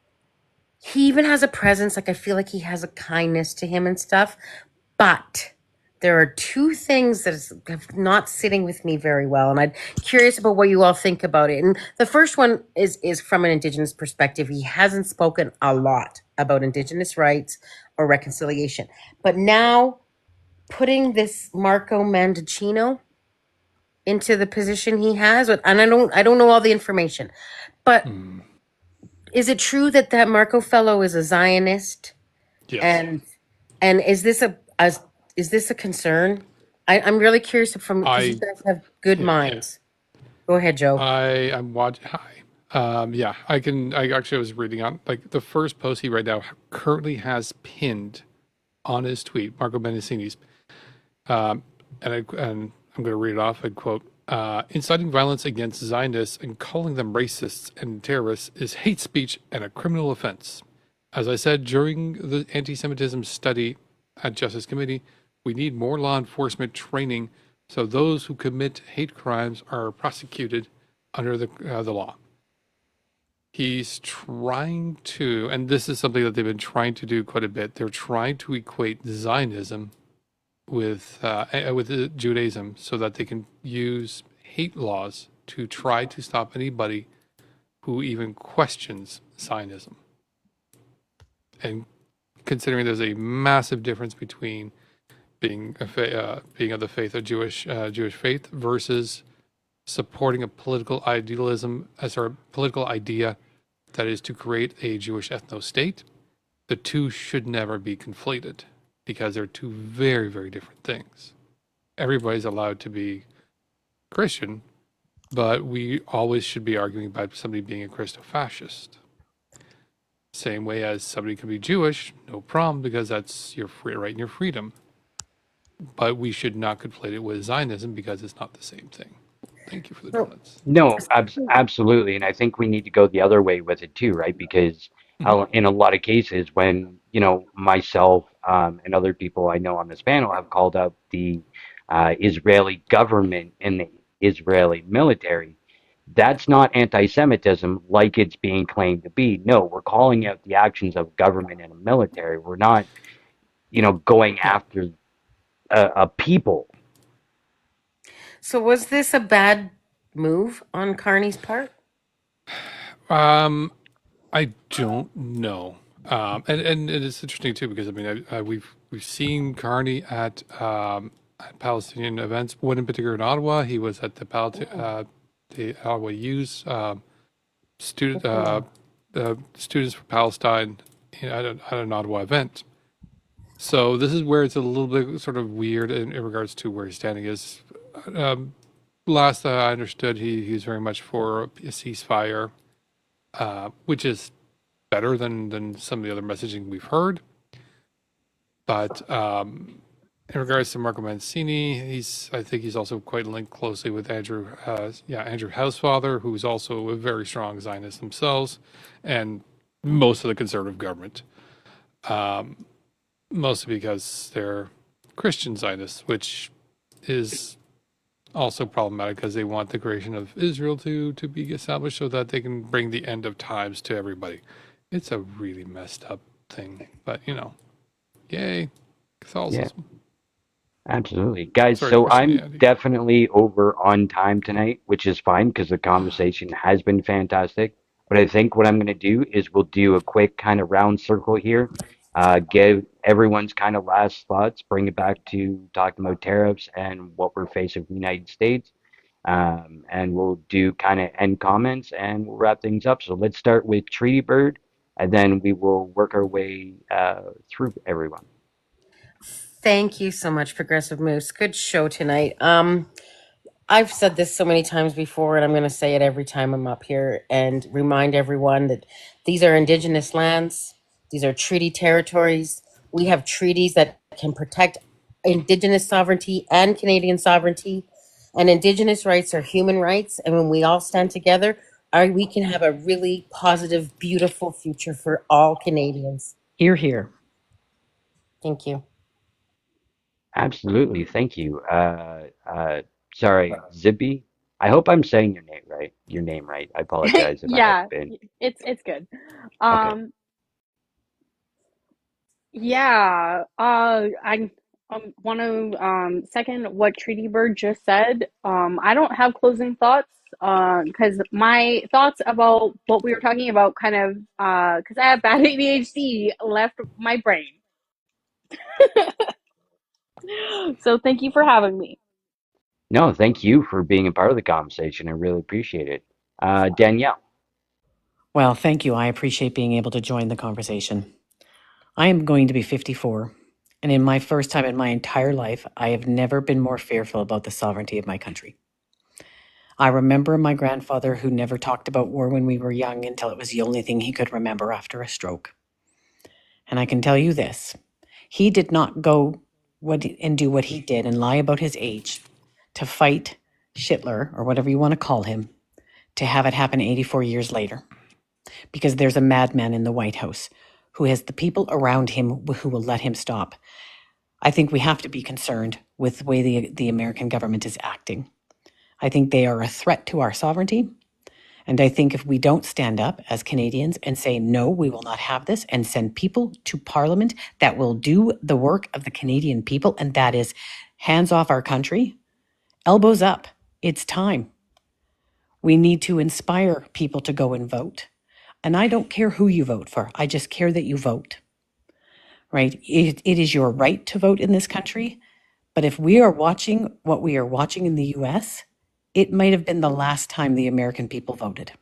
he even has a presence. Like I feel like he has a kindness to him and stuff. But there are two things that have not sitting with me very well, and I'm curious about what you all think about it. And the first one is from an Indigenous perspective. He hasn't spoken a lot about Indigenous rights or reconciliation, but now putting this Marco Mandicino into the position he has, and I don't know all the information, but Mm, is it true that that Marco fellow is a Zionist? yes. And is this is this a concern? I'm really curious from because you I guys have good yeah. minds. Go ahead, Joe. I'm watching. Hi. Yeah, I can. I actually was reading on like the first post he right now currently has pinned on his tweet, Marco Benicini's, um, and I'm going to read it off. I quote: "Inciting violence against Zionists and calling them racists and terrorists is hate speech and a criminal offense. As I said during the anti-Semitism study at Justice Committee, we need more law enforcement training so those who commit hate crimes are prosecuted under the law." He's trying to, and this is something that they've been trying to do quite a bit. They're trying to equate Zionism with Judaism so that they can use hate laws to try to stop anybody who even questions Zionism. And considering there's a massive difference between being of the faith of Jewish faith versus supporting a political idealism as our political idea that is to create a Jewish ethno state, the two should never be conflated because they're two very, very different things. Everybody's allowed to be Christian, but we always should be arguing about somebody being a Christo-fascist. Same way as somebody can be Jewish, no problem, because that's your free right and your freedom. But we should not conflate it with Zionism because it's not the same thing. Thank you for the So, donuts. No, absolutely. And I think we need to go the other way with it too, right? Because Mhm. in a lot of cases, when, myself and other people I know on this panel have called out the Israeli government and the Israeli military, that's not anti-Semitism like it's being claimed to be. No, we're calling out the actions of government and a military. We're not, going Yeah. after a people. so was this a bad move on Carney's part? Um, I don't know. And it's interesting too because I mean we've seen Carney at Palestinian events. One in particular in Ottawa, he was at the Ottawa U's student students for Palestine at an Ottawa event. So this is where it's a little bit sort of weird in regards to where his standing is. Um, Last I understood, he's very much for a ceasefire, which is better than some of the other messaging we've heard. But in regards to Marco Mancini, I think he's also quite linked closely with Andrew Housefather, who's also a very strong Zionist themselves, and most of the conservative government, um, mostly because they're Christian Zionists, which is also problematic because they want the creation of Israel to be established so that they can bring the end of times to everybody. It's a really messed up thing, but yay, Yeah. Catholicism. Absolutely. Guys, Sorry to so I'm Christianity. definitely over on time tonight, which is fine because the conversation has been fantastic. But I think what I'm going to do is we'll do a quick kind of round circle here, give everyone's kind of last thoughts, bring it back to talking about tariffs and what we're facing from the United States. And we'll do kind of end comments and we'll wrap things up. So let's start with Treaty Bird, and then we will work our way through everyone. Thank you so much, Progressive Moose. Good show tonight. I've said this so many times before, and I'm going to say it every time I'm up here and remind everyone that these are Indigenous lands. These are treaty territories. We have treaties that can protect Indigenous sovereignty and Canadian sovereignty. And Indigenous rights are human rights. And when we all stand together, we can have a really positive, beautiful future for all Canadians. Here, here. Thank you. Absolutely. Thank you. Sorry, Zippy. I hope I'm saying your name right. Your name right. I apologize if I Yeah, haven't been. it's good. Okay. Um, yeah, I want to second what Treaty Bird just said. I don't have closing thoughts because my thoughts about what we were talking about kind of because I have bad ADHD left my brain. So thank you for having me. No, thank you for being a part of the conversation. I really appreciate it. Danielle. Well, thank you. I appreciate being able to join the conversation. I am going to be 54, and in my first time in my entire life, I have never been more fearful about the sovereignty of my country. I remember my grandfather who never talked about war when we were young until it was the only thing he could remember after a stroke. And I can tell you this, he did not go and do what he did and lie about his age to fight Schittler, or whatever you want to call him, to have it happen 84 years later. Because there's a madman in the White House who has the people around him who will let him stop. I think we have to be concerned with the way the American government is acting. I think they are a threat to our sovereignty. And I think if we don't stand up as Canadians and say, no, we will not have this, and send people to Parliament that will do the work of the Canadian people, and that is hands off our country, elbows up, it's time. We need to inspire people to go and vote. And I don't care who you vote for, I just care that you vote, right? It is your right to vote in this country. But if we are watching what we are watching in the US, it might have been the last time the American people voted.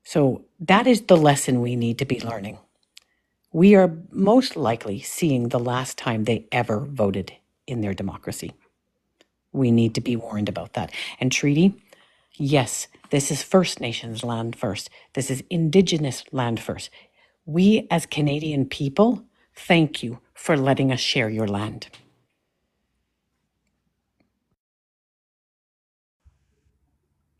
So that is the lesson we need to be learning. We are most likely seeing the last time they ever voted in their democracy. We need to be warned about that. And treaty, yes, this is First Nations land first. This is Indigenous land first. We as Canadian people, thank you for letting us share your land.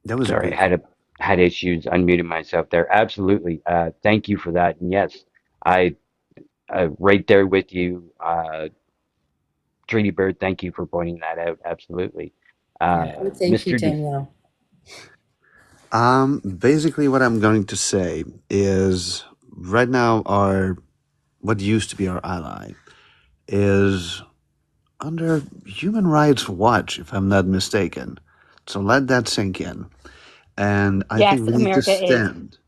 That was Sorry, beautiful. had issues unmuting myself there. Absolutely. Thank you for that. And yes, I right there with you, Treaty Bird. Thank you for pointing that out. Absolutely. Yeah. Oh, thank you, Mr. D. Danielle. Basically, what I'm going to say is right now, our what used to be our ally is under Human Rights Watch, if I'm not mistaken. So let that sink in. And I Yes, think we need to America is. stand.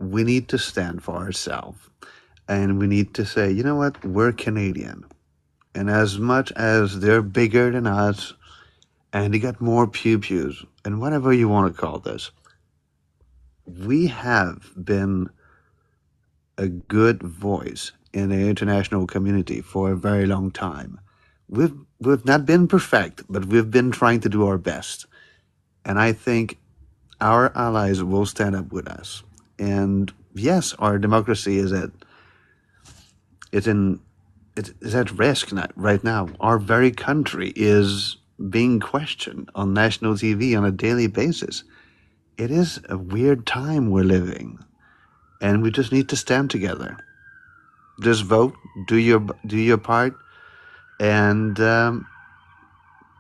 We need to stand for ourselves. And we need to say, you know what? We're Canadian. And as much as they're bigger than us and they got more pew-pews and whatever you want to call this, we have been a good voice in the international community for a very long time. We've not been perfect, but we've been trying to do our best. And I think our allies will stand up with us. And yes, our democracy it's in it's at risk right now. Our very country is being questioned on national TV on a daily basis. It is a weird time we're living, and we just need to stand together. Just vote, do your part, and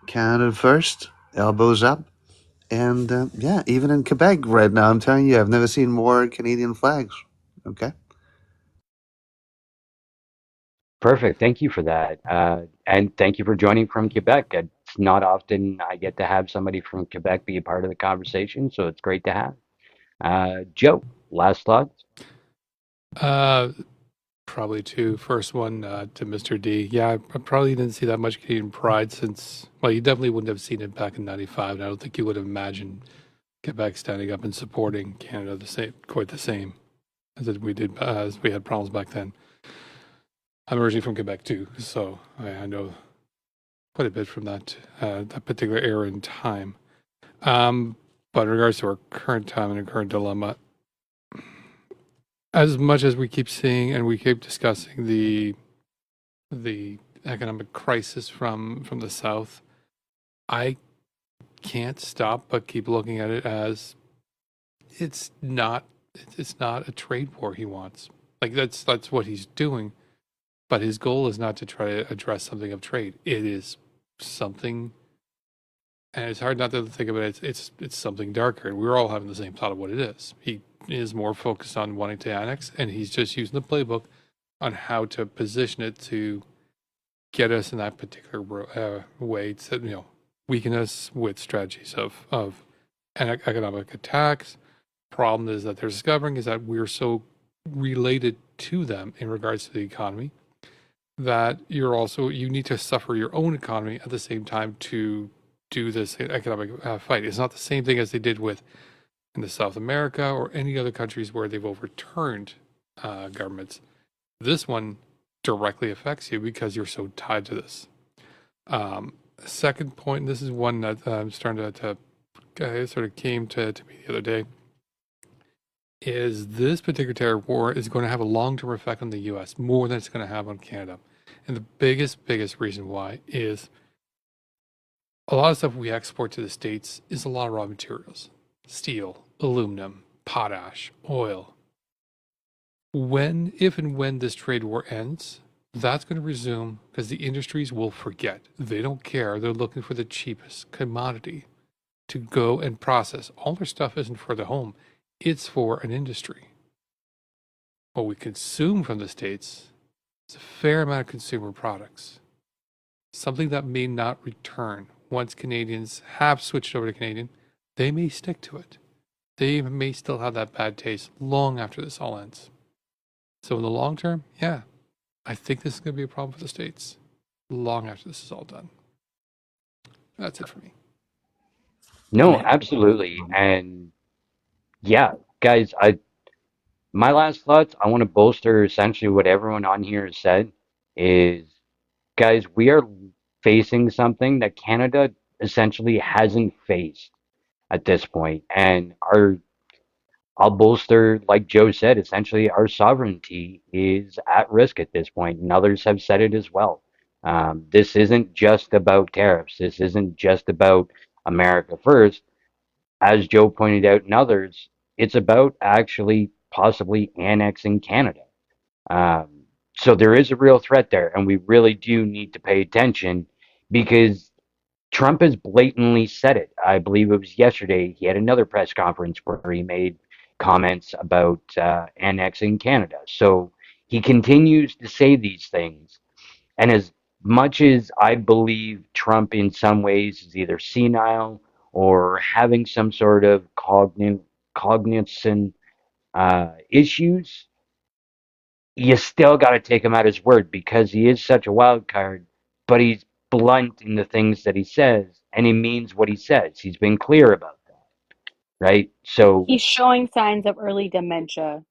Canada first, elbows up, and yeah, even in Quebec right now, I'm telling you, I've never seen more Canadian flags. Okay. Perfect. Thank you for that. And thank you for joining from Quebec. It's not often I get to have somebody from Quebec be a part of the conversation, so it's great to have. Joe, last thoughts? Uh, Probably two. First one to Mr. D. Yeah, I probably didn't see that much Canadian pride since, well, you definitely wouldn't have seen it back in 95. And I don't think you would have imagined Quebec standing up and supporting Canada quite the same as we had problems back then. I'm originally from Quebec too, so I know quite a bit from that particular era in time. But in regards to our current time and our current dilemma, as much as we keep seeing and we keep discussing the economic crisis from the South, I can't stop but keep looking at it as it's not it's not a trade war he wants. Like that's what he's doing, but his goal is not to try to address something of trade. It is something, and it's hard not to think of it. It's something darker, and we're all having the same thought of what it is. He is more focused on wanting to annex, and he's just using the playbook on how to position it to get us in that particular way to weaken us with strategies of economic attacks. Problem is that they're discovering is that we're so related to them in regards to the economy that you need to suffer your own economy at the same time to do this economic fight. It's not the same thing as they did with in the South America or any other countries where they've overturned governments. This one directly affects you because you're so tied to this. Second point, and this is one that I'm starting to sort of came to me the other day, is this particular terror war is going to have a long-term effect on the U.S. more than it's going to have on Canada. And the biggest reason why is a lot of stuff we export to the States is a lot of raw materials. Steel, aluminum, potash, oil. If and when this trade war ends, that's going to resume because the industries will forget. They don't care. They're looking for the cheapest commodity to go and process. All their stuff isn't for the home. It's for an industry. What we consume from the States is a fair amount of consumer products. Something that may not return once Canadians have switched over to Canadian. They may stick to it. They may still have that bad taste long after this all ends. So in the long term, yeah, I think this is going to be a problem for the States long after this is all done. That's it for me. No, absolutely. And yeah, guys, my last thoughts, I want to bolster essentially what everyone on here has said is, guys, we are facing something that Canada essentially hasn't faced at this point. And I'll bolster, like Joe said, essentially our sovereignty is at risk at this point, and others have said it as well. This isn't just about tariffs. This isn't just about America first. As Joe pointed out and others, it's about actually possibly annexing Canada. So there is a real threat there, and we really do need to pay attention because Trump has blatantly said it. I believe it was yesterday. He had another press conference where he made comments about annexing Canada. So he continues to say these things. And as much as I believe Trump in some ways is either senile or having some sort of cognizant issues, you still got to take him at his word because he is such a wild card, but he's blunt in the things that he says and he means what he says. He's been clear about that, right? So, He's showing signs of early dementia.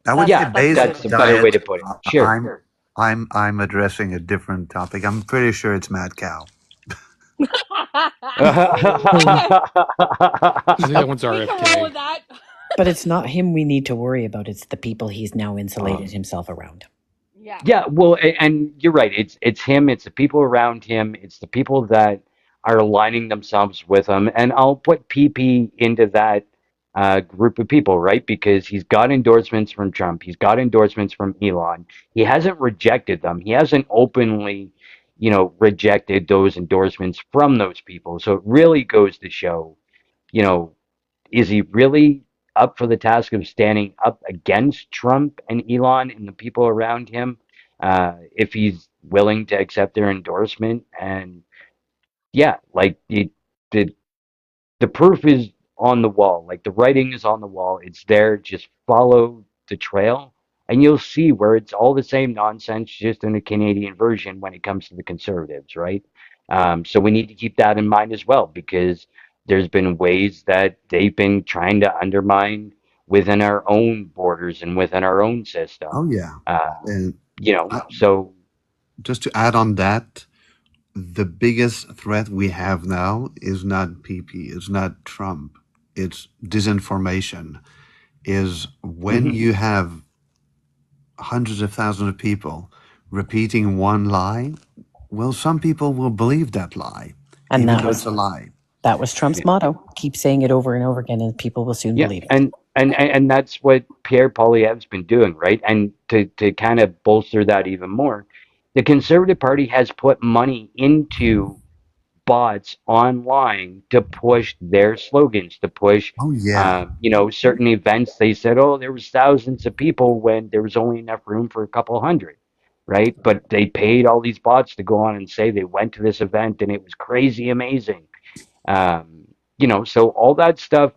I would say yeah, That's what based it that's on a is. better way diet, to put it. Sure. I'm addressing a different topic. I'm pretty sure it's mad cow. Oh, I think that we one's can roll with RFK. that. but it's not him we need to worry about. It's the people he's now insulated Um, himself around. Yeah. Yeah, well, and you're right. It's him. It's the people around him. It's the people that are aligning themselves with him. And I'll put PP into that group of people, right? Because he's got endorsements from Trump. He's got endorsements from Elon. He hasn't rejected them. He hasn't openly, rejected those endorsements from those people. So it really goes to show, you know, is he really up for the task of standing up against Trump and Elon and the people around him? If he's willing to accept their endorsement, and yeah, like the the proof is on the wall, like the writing is on the wall. It's there. Just follow the trail, and you'll see where it's all the same nonsense, just in a Canadian version when it comes to the conservatives, right? So we need to keep that in mind as well, because there's been ways that they've been trying to undermine within our own borders and within our own Oh system. yeah, Uh, and so just to add on that, the biggest threat we have now is not PP, it's not Trump, it's disinformation. Is when mhm. you have hundreds of thousands of people repeating one lie, well, some people will believe that lie, And even that though was it's a lie. That was Trump's motto. Keep saying it over and over again, and people will soon Yeah, believe it. and that's what Pierre Poilievre's been doing, right? And to kind of bolster that even more, the Conservative Party has put money into bots online to push their slogans, to push, Oh yeah. certain events. They said, oh, there was thousands of people when there was only enough room for a couple hundred, right? But they paid all these bots to go on and say they went to this event and it was crazy amazing. So all that stuff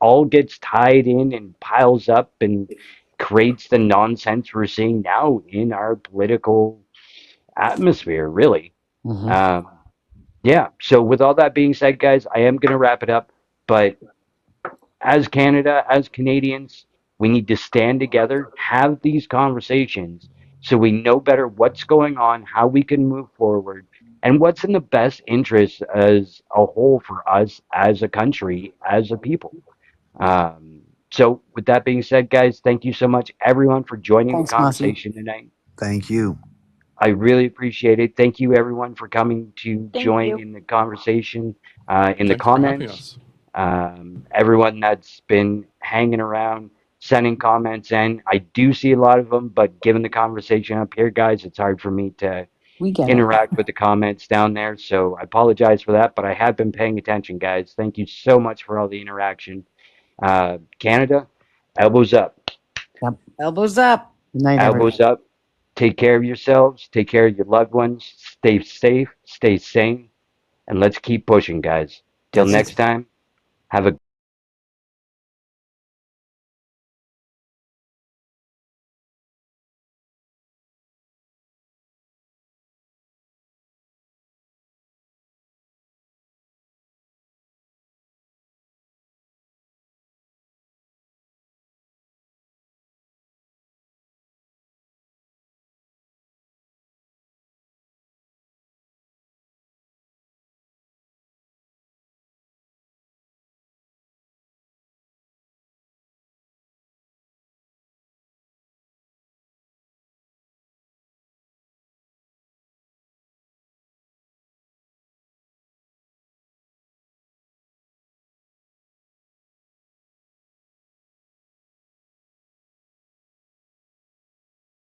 all gets tied in and piles up and creates the nonsense we're seeing now in our political atmosphere, really. Hmm. Um, yeah. So with all that being said, guys, I am going to wrap it up. But as Canada, as Canadians, we need to stand together, have these conversations so we know better what's going on, how we can move forward, and what's in the best interest as a whole for us as a country, as a people. Um, so with that being said, guys, thank you so much, everyone, for joining the Thanks, Mossy. conversation tonight. Thank you. I really appreciate it. Thank you, everyone, for coming to Thank join you. in the conversation, in the Thanks for having comments. us. Everyone that's been hanging around, sending comments in. I do see a lot of them, but given the conversation up here, guys, it's hard for me to We get it. interact with the comments down there. So I apologize for that, but I have been paying attention, guys. Thank you so much for all the interaction. Canada, elbows up, Yep. Elbows up. Good night, everybody. elbows up. Take care of yourselves. Take care of your loved ones. Stay safe. Stay sane. And let's keep pushing, guys. Till That's it. next time, have a